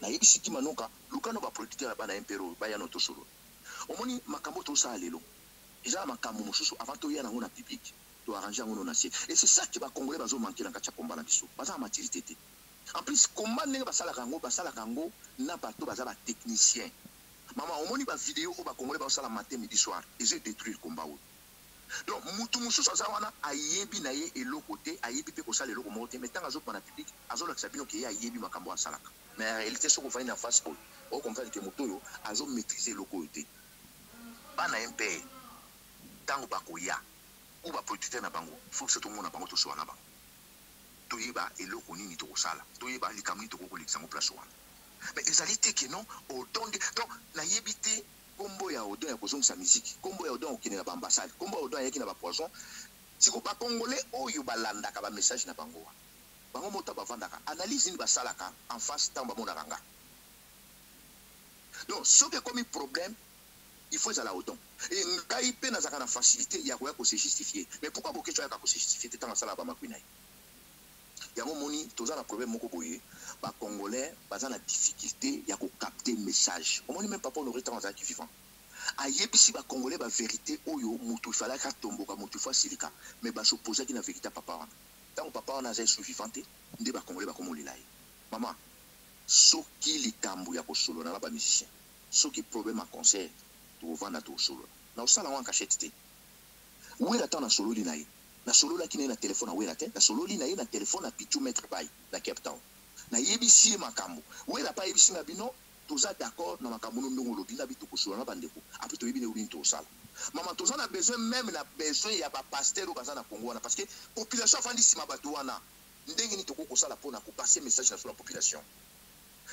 na yebisi ki manoka lukano ba producteur ba na impero ba ya no to solo omoni makambo to sa lelo eza makambo mosusu avant to ya na ngona public to arranger ngono na sie et c'est ça que ba congolais bazo manquer na kacha combat na biso baza maturité te en plus combat ndenge basala kango na bato baza ba technicien mama omoni ba vidéo o ba congolais ba sala matin midi soir et j'ai détruit le combat ou donc mutu mususu aza wana ayebi na ye eloko te ayebi pe kosala eloko moko te mais ntango azopona public azolakisa bino ke ye ayebi makambo asalaka mais en réalité soko ofandi na face oyo okomprendre ke moto oyo azomaîtrise eloko oyo te bana mpe ntango bakoya o baproducteur na bango faut que tomona bango tosola na bango toyeba eloko nini tokosala toyeba likambo nini tokokolekisa ngo place wana mais ezali te ke non odonde donc nayebi te kombo ya odon ya kozongisa musique kombo ya odon okende na baambassade kombo ya odon ayaki na bapoison siko bakongolais oyo balandaka bamessage na bango bango moto bavandaka analyse nini basalaka en face ntango bamonaka nga donc soki ekomi problème il faut ezala odon e ngai mpe nazalaka na facilité ya koya kose justifier mais pourquoi bokeso ayaka kose justifier te ntango asalaka bamakwi na ye yango moni toza na problème moko boye bakongolais baza na difficulté ya kokapte message omoni même papa honoré ntango azalaki vivant ayebisi bakongolais bavérité oyo moto ifalaki atomboka moto ifo asilika mais basopozaki na vérité ya papa wana ntango papa wana aza esu vivant te nde bakongolais bakomolela ye mama soki likambo ya kosolola na bamusicien soki problème ya concert tokovanda tokosolola na osala ngo ankachete te wela ntango nasololi na ye nasololaki na ye na telefone awela te nasololi na ye na telefone na pichu maître bay na Cape Town nayebisi ye makambo wela pa yebisi na bino toza d'accord na makambo no ndongo lobi na bitu kosolola na bandeko apres toyebi ne obini tosala mama toza na besoin même na besoin ya bapasteur oyo baza na Congo wana parce que population afandi nsima bato wana ndenge nini tokoki kosala mpona kopase message na so na population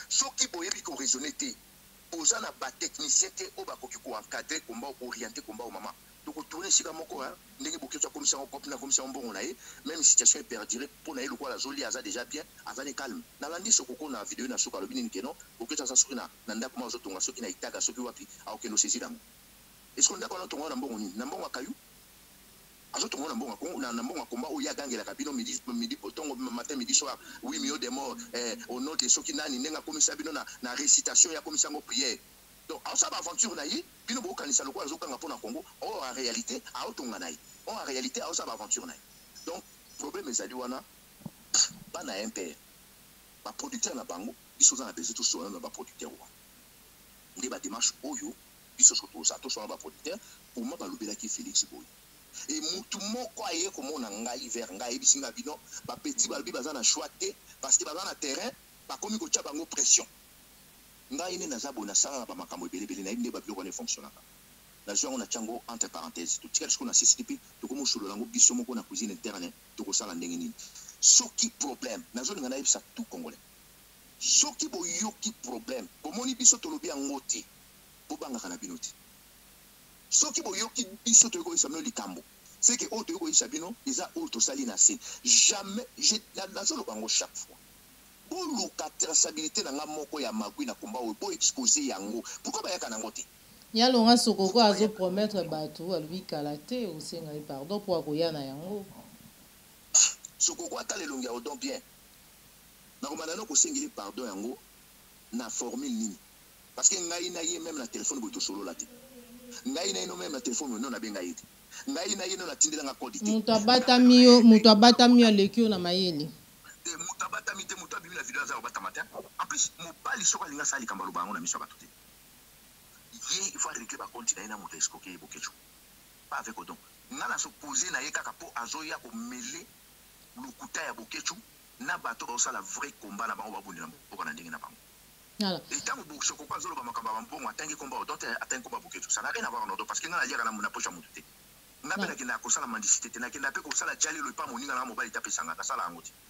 soki boyebi koraisonne te boza na batechnicien te oyo bakoki koencadre komba oriente komba o mama tokotourne esika moko ndenge bokeso akomisa yango propre na komisa yango mbongo na ye même situation eperdure mpo na ye lokola azoli aza déjà bien aza ne calme nalandi sokoko na video na soki alobi nini keno bokeso aza soki na ndako ma azotonga soki na itaga soki wapi aokende osesir yango estce ndako wana otonga na mbongo nini na mbongo akayu azotonga na mbongo akomba oyo agangelaka bino midi tongo matin midi soir 8 millions de morts au nom de soki nani ndenge akomisa bino na récitation ya komisa yango prière Donc, ça va aventure naïe, puis nous avons kanisa loko azokanga pona Congo, en réalité, a otonga naïe. En réalité, ça va aventure naïe. Donc, problème est wana pas na impère. Ba producteur na bango, ils sont en besoin tout sur na ba producteur. Ndé ba démarche oyo, ils sont surtout ça tout sur ba producteur pour moi ba lobela ki Félix Boy. Et mutu moko aye comme na ngai vers ngai bisinga bino, ba petit balbi bazana choité parce que bazana terrain, ba komi ko tia bango pression. Ngai ne nazabo na sala ba makambo belebele na inde ba biloko ne fonctionnaka. La joie on a tiango entre parenthèses tout tika ce qu'on a CCTP to komo solo lango biso moko na cuisine interne to ko sala ndenge nini. Soki problème nazo ngana yebisa tout congolais. Soki boyoki problème komoni biso to lobi ngoti bo banga kana binoti. Soki boyoki biso to ko isamno likambo. C'est que auto ko isabino eza auto sali na sin. Jamais j'ai nazo lo bango chaque fois. Pour la traçabilité dans la moko ya magui na komba o exposer yango. Pourquoi ba yaka nango te? Ya Laurent Sokoko azo promettre bato à lui kalaté ou senga pardon pour akoya na yango. Sokoko atale longia odon bien. Na komanda no ko sengeli pardon yango na formule nini. Parce que ngai na ye même na téléphone boto solo la te. Ngai na no même na téléphone no na benga yete. Ngai na ye no na tindela nga code te. Muto abata mio lekio na mayele. De mutabata mite mutabi la vidéo za obata matin. En plus mobali soko linga sali kambalo bango na miso batuté. Ye il faut arrêter ba compte na muta escoquer bokecho. Pas avec odon. Ngala so poser na ye kaka po azoya ko mêler lukuta ya bokecho na bato ba sala vrai combat na bango ba bundela mboka na ndenge na bango. Voilà. Et tant que soko kwa zolo ba makamba ba mbongo atangi combat odon te atangi combat bokecho. Ça n'a rien à voir en odon parce que ngala liaka na poche mututé.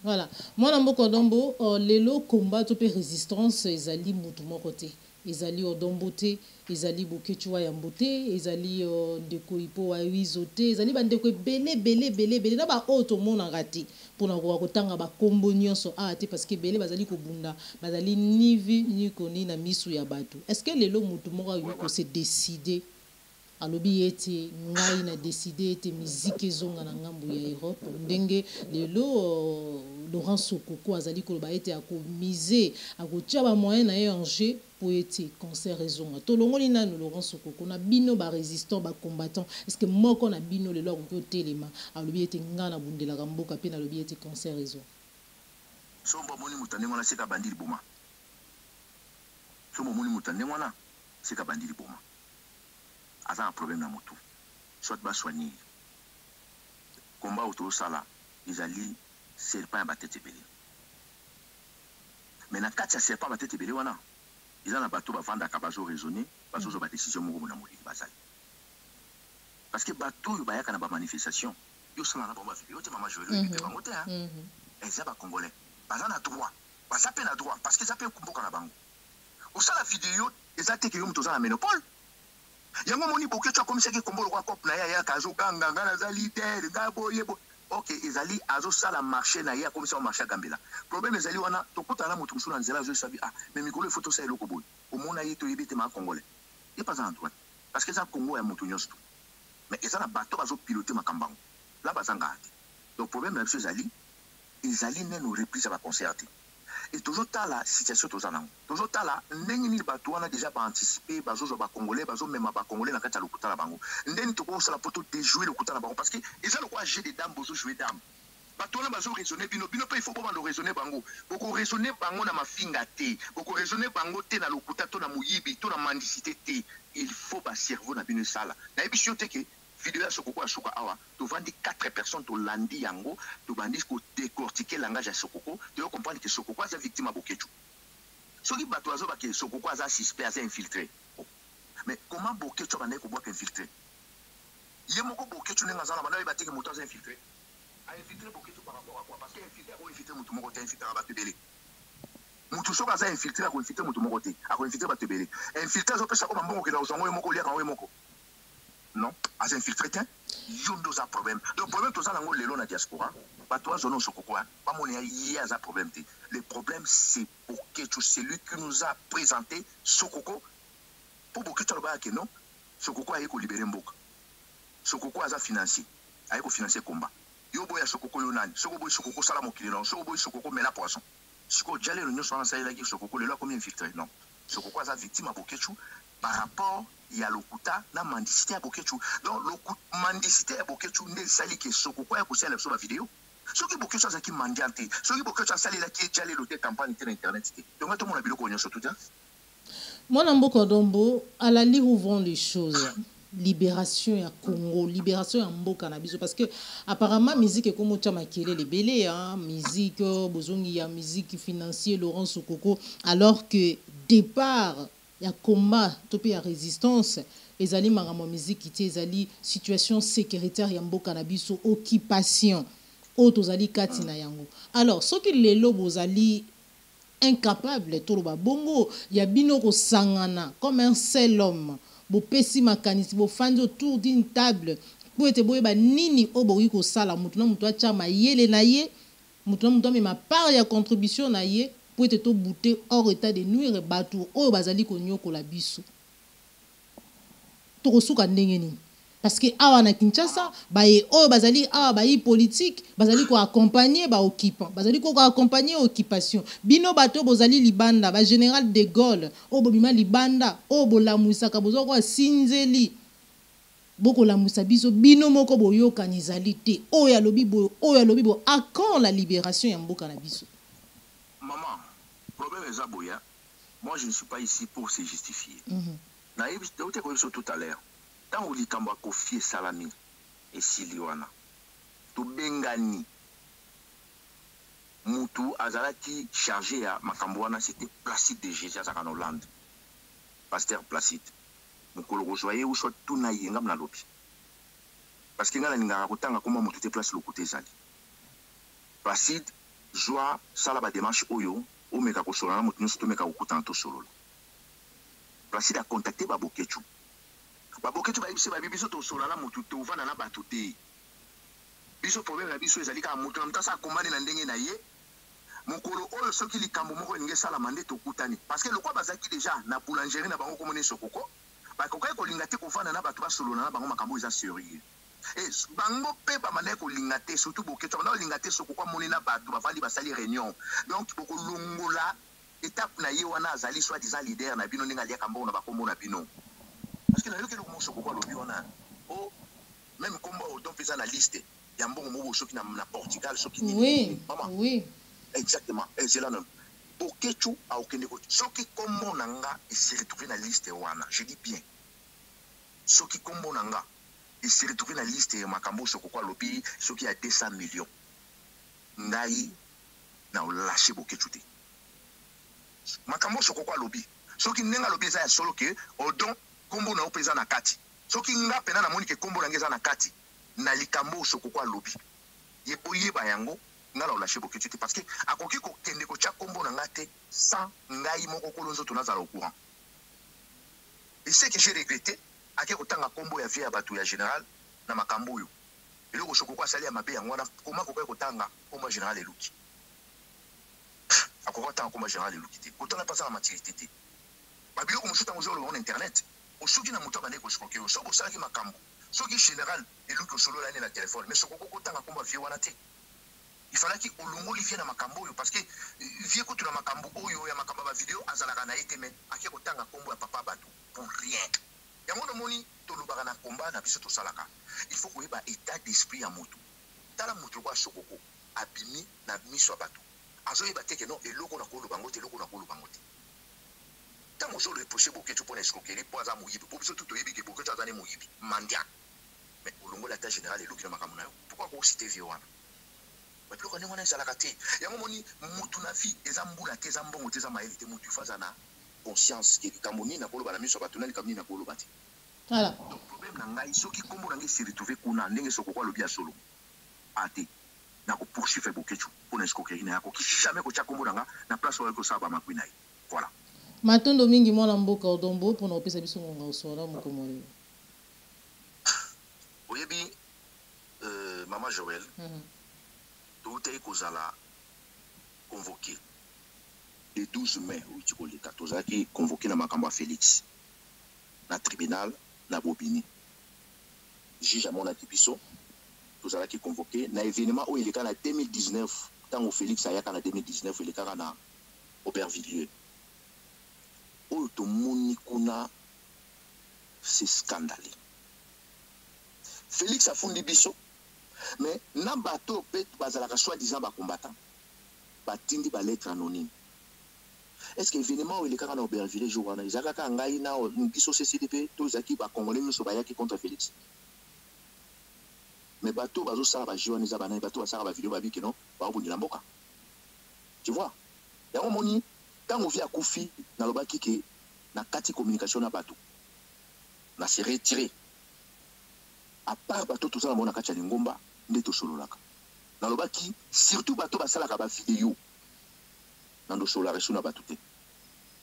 Voilà. Moi, na mboko dombo, lelo combat to pe résistance ezali mutu moko te. Ezali odombo te, ezali bokechu ya mbote, ezali ndeko ipo wa wizote, ezali bandeko belé na ba auto mona ngati pona ko tanga ba kombo nyonso te parce que belé bazali ko bunda, bazali ni vi ni koni na misu ya bato. Est-ce que lelo mutu moko ko se décider alobi ete ngai na décidé ete musique ezonga na ngambu ya Europe ndenge lelo Laurent Sokoko azali koloba ete akomize akotia ba moyen na ye en jeu pour ete concert ezonga tolongoli nanu Laurent Sokoko na bino ba résistant ba combattant est-ce que moko na bino lelo akoki otelema alobi ete nga na bundelaka mboka pe na alobi ete concert ezonga sombo moni mutande ngona seka bandili boma sombo moni mutande ngona seka bandili boma a un problème dans moto soit bas soigner combat autour sala ils allaient serpent à battre belé mais na kati ya serpent battre belé wana ils ont un bateau ba vendre ka bazo raisonner bazo zo ba décision moko na moliki bazali parce que bateau ba yaka na ba manifestation yo sala na ba vidéo te mama jouer le ba moté hein et ça ba congolais baza na droit ba ça na droit parce que ça peut kumboka na bango au sala vidéo ezate ke yo mtoza na ménopole yango moni bokecho comme ça que kombolo kwa cop na ya kazo kanga ngana za leader ngabo yebo OK ezali azo sala marché na ya comme ça marché gambela problème ezali wana tokuta na mutu musuna nzela zo sabi mais mikolo photo ça eloko boy au mona yeto yebite ma congolais et pas en droit parce que ça Congo ya mutu nyonso mais ezala bato bazo piloter makambango là bazanga donc problème là ezali neno reprise ba concerté et toujours ta la situation tozana toujours ta la ndenge ni bato wana déjà ba anticiper bazo ba congolais bazo même ba congolais na kata lokuta la bango ndeni to ko sala poto de jouer lokuta la bango parce que ils ont quoi jeu des dames bozo jouer dames bato wana bazo raisonner bino pas il faut pas raisonner bango boko raisonner bango na mafinga te boko raisonner bango te na lokuta to na muyibi to na mendicité te il faut ba cerveau na bino sala na ebisio te ke vidéo ya Sokoko ya Suka awa to vandi 4 personnes to landi yango to bandi ko décortiquer langage ya Sokoko to comprendre que Sokoko est victime à Bokechu soki bato azo ba ke Sokoko aza suspect aza infiltré mais comment Bokechu bandi ko boka infiltré ye moko Bokechu nenga zana bandi ba teke moto aza infiltré a infiltré Bokechu par rapport à quoi parce que infiltré ko infiltré moto moko te infiltré ba tebele moto soka aza infiltré ko infiltré moto moko te ko infiltré ba tebele infiltré zo pesa ko mbongo ke na uzongo moko lia ka moko non, à infiltrer, il y a un problème. Le problème, tout ça, c'est la diaspora. Pas toi, je ne sais pas. Pas mon il y a un problème. Le problème, c'est pour que celui qui nous a présenté Sokoko, pour que tu aies non, Sokoko a été libéré Mboka. Sokoko a financé. A été financé combat. Yo boya Sokoko Yonan, Sokoko Salamo Kilon, Sokoko Mela Poisson. Sokoko Jalé, le New Solan Saïla, Sokoko, le là, combien infiltré? Non. Sokoko a victime à Bokechu. par rapport ya lokuta na mendicité ya Bokechu. Donc mendicité ya Bokechu ne sali ke sokoko ya kosala so ba vidéo. Soki Bokechu azaki mandiante, soki Bokechu asali la ki jale lote campagne sur internet té. Donc tout mon biloko nyo surtout ça. Mon Mboka Dombo, à la lire où vont les choses. Libération ya Congo, libération ya Mboka na biso parce que apparemment musique est comme Tchamakele les belé hein, musique bozongi ya musique financier Laurent Sokoko alors que départ ya combat topé ya résistance ezali maramo musique ité ezali situation sécuritaire ya Mboka na biso occupation otozali kati na yango alors soki lelo bozali incapable toloba bongo ya bino ko sangana comme un seul homme bo pesi makanisi bo fandi autour d'une table po ete boyeba nini o boyi ko sala mutu na mutu acha mayele na ye mutu na mutu me ma part ya contribution na ye po ete to bouter hors état de nuire batu o bazali ko nyokola biso to kosuka ndenge nini parce que awa na Kinshasa baye o bazali awa bayi politique bazali ko accompagner ba occupant bazali ko accompagner occupation bino bato bozali libanda ba général de Gaulle o bobima libanda o bolamuisa ka bozo ko sinzeli boko lamuisa biso bino moko boyoka nizalité o ya lobi bo à quand la libération ya mboka na biso. Maman, problème est aboya. Moi je ne suis pas ici pour se justifier. Na yebi tout à l'heure. Tant que Likamba Kofi Salami et Siliwana, tout Bengani, Moutou, Azalaki chargé à Makambouana, c'était Placide de Jésus en Hollande. Pasteur Placide. Mokolo Rosoye ou soit tout naïe, ngam na lobi. Parce que ngala n'ingara kotanga comment Moutou te place le côté Zali. Placide, joie, salaba démarche Oyo, Omega Kosolana, Moutou Soto Meka Okutanto Solo. Placide a contacté Babo Ketchou. Baboketu ba ibise ba biso to solala mutu to vana na bato te biso problème na biso ezali ka mutu na mtasa komane na ndenge na ye mokolo oyo soki likambo moko ninge sala mande to kutani parce que lokwa bazaki déjà na boulangerie na bango komone sokoko ba kokai ko linga te ko vana na bato ba solona na bango makambo eza sérieux et bango pe ba mane ko linga te surtout boketu na linga te sokoko moni na bato ba vali ba sali réunion donc boko longola étape na ye wana azali soit disant leader na bino ninga lia kambo na bakombo na bino. Parce que le commence au oh même comme on donne la liste il y a un bon mot qui na Portugal ce qui oui oui exactement et c'est là même pour que tu a aucun côté ce qui comme on anga et se retrouver dans la liste wana je dis bien ce qui comme on anga et se retrouver dans la liste makambo ce quoi lobby ce qui a 200 millions ngai na lâcher beaucoup tu makambo ce quoi lobby ce qui n'enga lobby ça solo que au don kombo na opeza na kati soki nga pena na moni ke kombo na ngeza na kati na likambo sokoko lobi ye boye ba yango nga la olashe boketu te parce que akoki ko kende ko cha kombo na ngate sans ngai moko kolonzo to nazala au courant et ce que j'ai regretté ake ko tanga kombo ya via batu ya général na makambo yo eloko sokoko asali ya mabe yango na koma ko tanga kombo général eluki akoko tanga kombo général eluki te ko tanga pasa na maturité te babiloko musuta ngozolo on internet osoki na moto abandeki kosikoke yo soki osalaki makambo soki général eluki osolola ne na telefone mais sokoko kotanga komba vie wana te il falaki olongoli vie na makambo oyo parce que vie kutu na makambo oyo ya makambo ba vidéo azalaka na ye te mais ake kotanga kombo ya papa bato pour rien yango namoni tolobaka na komba na biso tosalaka il faut koyeba état d'esprit ya motu tala motu kwa sokoko abimi na miso ya bato azoyeba te ke non eloko na koloba ngo te eloko na koloba ngo te. Tant que je le reproche beaucoup de pour escroquerie pour avoir mouillé pour surtout tout que beaucoup de choses années mouillé mandia mais au long de la tâche générale et l'autre makamuna pourquoi vous citez violana mais plus qu'on est on est à la raté il y a un moment mutu na vie les ambula tes ambons tes amaïli tes mutu fazana conscience que kamoni na koloba la mise sur batunali kamoni na koloba ti voilà problème na ngai soki kombo na ngai se retrouver kuna ndenge soko kwa lobia solo ate na ko poursuivre beaucoup pour escroquerie na ko jamais ko cha kombo na place où ko saba makwina voilà. Matondo mingi mwana mboka odombo pour na opesa biso ngonga osora mokomoli. Oyebi Maman Joël. Tout est kozala convoqué le 12 mai ou tiko le 14 qui convoqué na makambo Félix na tribunal na Bobini. Juge amona kibiso tout qui convoqué na événement où il est en 2019 tant Félix ayaka na 2019 il est na Aubervilliers. Oyo tomoni kuna c'est scandaleux. Félix a fondé biso, mais na bateau peut bazalaka soi-disant ba combattant. Batindi ba lettre anonyme. Est-ce que événement où il est quand on Aubervilliers jour on a izaka ngai na biso CCDP tous zaki ba congolais nous sobayaki contre Félix. Mais bateau bazo sala ba jiwa neza bana bateau ba sala ba vidéo ba biki non ba obundila mboka. Tu vois? Ya omoni quand on vient à Koufi na lobaki ke na kati communication na bateau. Na se retirer. À part bateau tout ça na mona kati ya lingomba ndeto sololaka. Na lobaki surtout bateau ba sala ka ba vidéo. Dans sur la ressource batouté.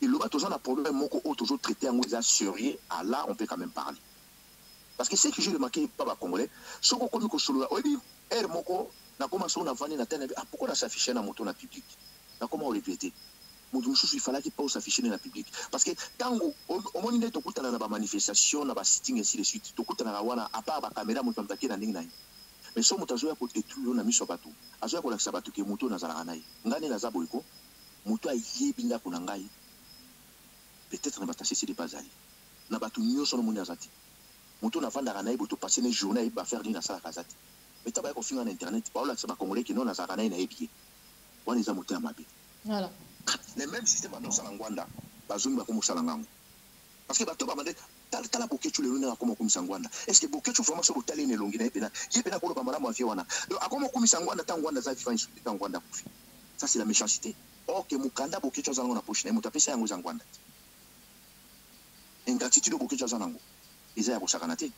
Et le bateau a un problème moko toujours traité en mode sérieux. À là on peut quand même parler. Parce que c'est que je le marqué pas ba congolais. Ce qu'on connaît que sur le oui air moko na commencé on a vanné na télé. Ah pourquoi on s'affiché na moto na public? Na comment on répétait? Mon il fallait qu'il pas s'afficher na public. Parce que quand au moment où on a na ba manifestation na ba sitting ainsi de suite. To kuta na wana à part ba caméra moto mtaki na ndingi na. Mais so moto azoya ko détruire na miso bateau. Azoya ko lakisa bateau ke moto na zala na. Ngani na zabo iko. Moto a yebi ndako na ngai peut-être na batasi c'est pas ali na batu nyonso no moni azati moto na vanda na ibo to passer une journée ba faire ni na sala kazati mais taba ko finga na internet ba ola ba congolais qui non na zaka na ebi wana eza moto ya mabe voilà le même système dans sala ngwanda bazungu ba ko musala ngango parce que bato ba mande tala bokechu le nuna ko mo sangwanda est-ce que bokechu vraiment so botali ne longi na yepena ko ba maramu afia wana donc akoma ko sangwanda tangwanda za vivant sur tangwanda kufi ça c'est la méchanceté. Ok, Mukanda bokecho zango na poche na mutapesa yango zangwanda. Ingratitude bokecho zango. Iza ya kosakana te.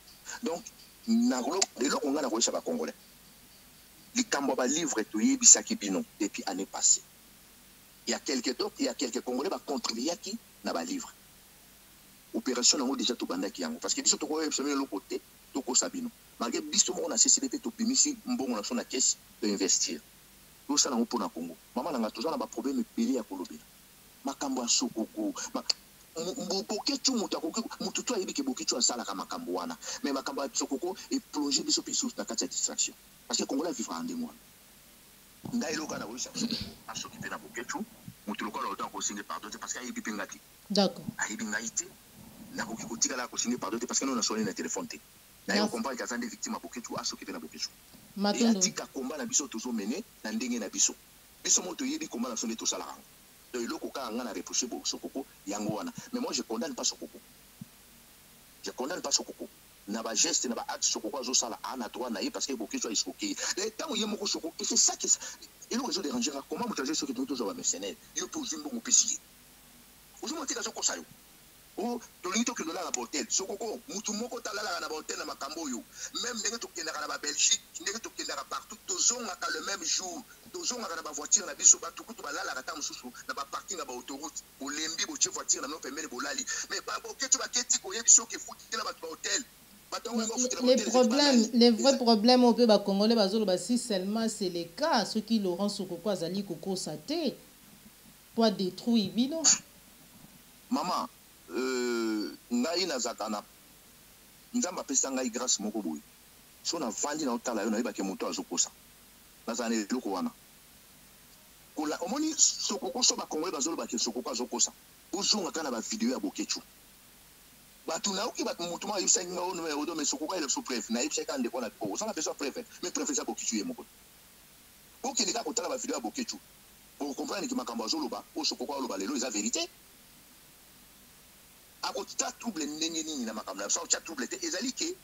Donc nagolo lelo konga na koyesa ba congolais. Likambo ba livre to yebisaki bino depuis année passée. Il y a quelques congolais ba contribuer qui na ba livre. Opération nango déjà to bandaki yango parce que biso to ko yebisami le côté to ko sabino. Malgré biso mo na CCDP to pimisi mbongo na so na caisse de investir. Tout ça pour na Congo. Maman n'a toujours pas problème pili à Kolobela. Makambo a sokoko. Bokechu mutakoki mututu ayebi ke bokechu asala ka makambo wana. Mais makambo a sokoko est plongé biso piso na kati ya distraction. Parce que Congolais vivra en démon. Ngai loka na wisa a sokipe na bokechu mutu loka autant ko signer pardon parce que ayebi pengati. D'accord. Ayebi ngaite na koki ko tika la ko signer pardon parce que nous na sonné na téléphone té. Na yo comprendre que ça des victimes à bokechu a sokipe na bokechu. Et atika combat na biso toujours mené na ndenge na biso biso moto yebi combat na sonné tout ça là donc il loko ka ngana reprocher bo sokoko yango wana mais moi je condamne pas sokoko na ba geste na ba acte sokoko azo sala ana droit na parce que beaucoup soit escroqué et tant il y a moko sokoko et c'est ça qui il nous dérangera comment moto azo sokoko toujours ba mercenaire yo pour zimbo mo pesi ozo motika sokoko sayo oh tolingito ke lola na hotel sokoko mutu moko talala na hotel na makambo yo même ndenge to kenda na ba Belgique ndenge to kenda partout tozonga ka le même jour tozonga na ba voiture na biso ba tukutu balala kata mususu na ba parking na ba autoroute olembi bo che voiture na no pemele bolali mais ba boketu ba keti ko yebiso ke futi na ba hotel. Les vrais problèmes au peu congolais bazolo si seulement c'est le cas ceux qui Laurent Sokoko azali koko saté pour détruire bino maman ngai nazaka na nzamba pesa ngai grâce moko boye so na vandi na otala yo na yeba ke moto azokosa nazana eloko wana kola omoni sokoko so ba congolais bazolo ba ke sokoko azokosa ozonga kana ba vidéo ya bokechu batu na uki batu moto ma yusa ngo no me odo me sokoko ile so preuve na yebisa ka ndeko na ko ça na besoin preuve mais preuve za bokechu ye moko ok ni ka kotala ba vidéo ya bokechu pour comprendre que makambo azoloba o sokoko aloba lelo eza vérité. Akota trouble ndenge nini na makambo na so cha trouble te ezali ke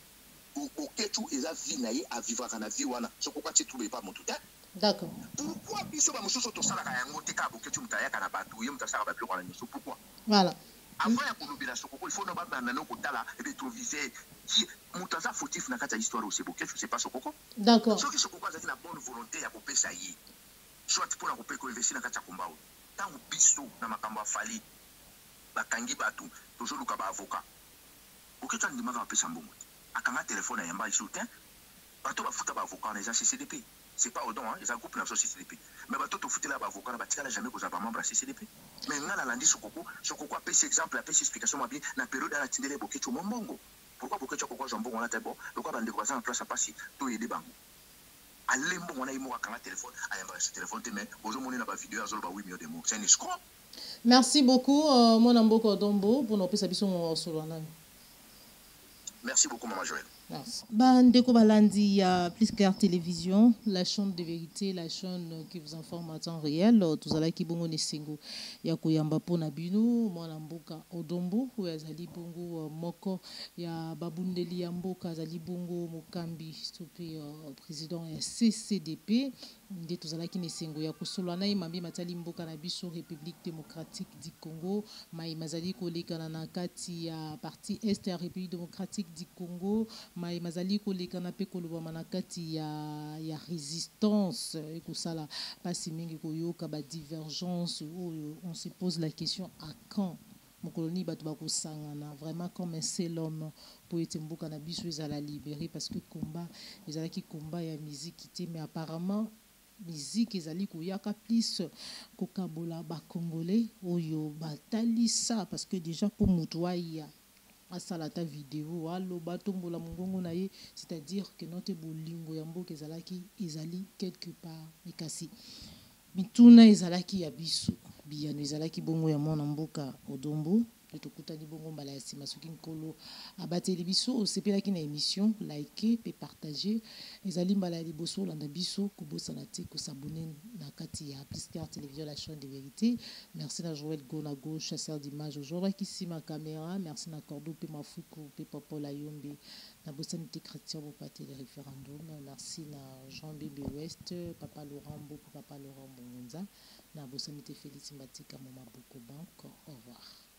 bokechu eza vie na ye a vivre kana vie wana sokoko ti trouble pas moto ta. D'accord. Pourquoi biso ba mususu to sala ka yango te ka bokechu mutaya kana batu ye mutasaka ba biloko na biso pourquoi? Voilà. Avant ya kolobela sokoko il faut no ba banda no kotala rétroviseur qui mutaza fautif na kata histoire au bokechu c'est pas sokoko. D'accord. Soki sokoko azaki na bonne volonté ya kopesa ye soit pour la kopeka ko investir na kata kombao tango biso na makambo afali bakangi batu tozoluka ba avocat bokechu andimaka bapesa mbongo akanga telefone ya yamba iso te bato bafuta ba avocat na eza CCDP c'est pas au don hein eza groupe na CCDP mais bato tofutela ba avocat na batikala jamais koza ba membre ya CCDP mais ngala landi sokoko apesi exemple apesi explication mabi na période ala tindele bokechu mbongo pourquoi bokechu kokwa mbongo na tebo lokwa bande ko za en place apasi to yede bango alembo mona imo akanga telefone ayamba ce téléphone te mais bozo moni na ba vidéo azolo ba 8 millions de mots c'est un escroc. Merci beaucoup mon Amboko Dombo pour nous passer biso solo na. Merci beaucoup, Maman Joël. Bandeko Balandi, il y a plus clair télévision, la chaîne de vérité, la chaîne qui vous informe en temps réel. Tout ça qui bongo nesengo ya koyamba pona bino mwana mboka Odombo ou ya zali bongo moko ya babundeli ya mboka zali bongo mokambi stopé président ya CCDP nde tozalaki nesengo ya kosolola na ye mambi matali mboka na biso République démocratique du Congo mai mazali kolekana na kati ya parti est ya République démocratique du Congo mai mazali kolekana pe kolobama na kati ya résistance ekosala pasi mingi koyoka ba divergence oyo on se pose la question à quand mokoloni bato bakosangana vraiment comme un seul homme pour ete mboka na biso ezala libéré parce que combat ezalaki combat ya musique te mais apparemment musique ezali koyaka plus kokabola bakongolais oyo batalisa parce que déjà pour mutu aya asala ta vidéo aloba tombola mongongo na ye c'est-à-dire que notre bolingo ya mboka ezali quelque part ekasi mituna ezalaki ya biso biyano ezalaki bongo ya mwana mboka Odombo tokutani bongo mbala ya nsima soki nkolo abateli biso osepelaki na émission like pe partager ezali mbala ya liboso olanda biso kobosana te kosabone na kati ya Plus Clair télévision la chaîne de vérité. Merci na Joël Gonago chasseur d'images aujourd'hui qui si ma caméra. Merci na Cordo pe Mafuku pe Papa la Yombe na bosani te Christian Bopate le référendum. Merci na Jean Bébé West Papa Laurent Bo Papa Laurent Bongonza na bosani te Félix Mbatika Mama Boko Bank. Au revoir.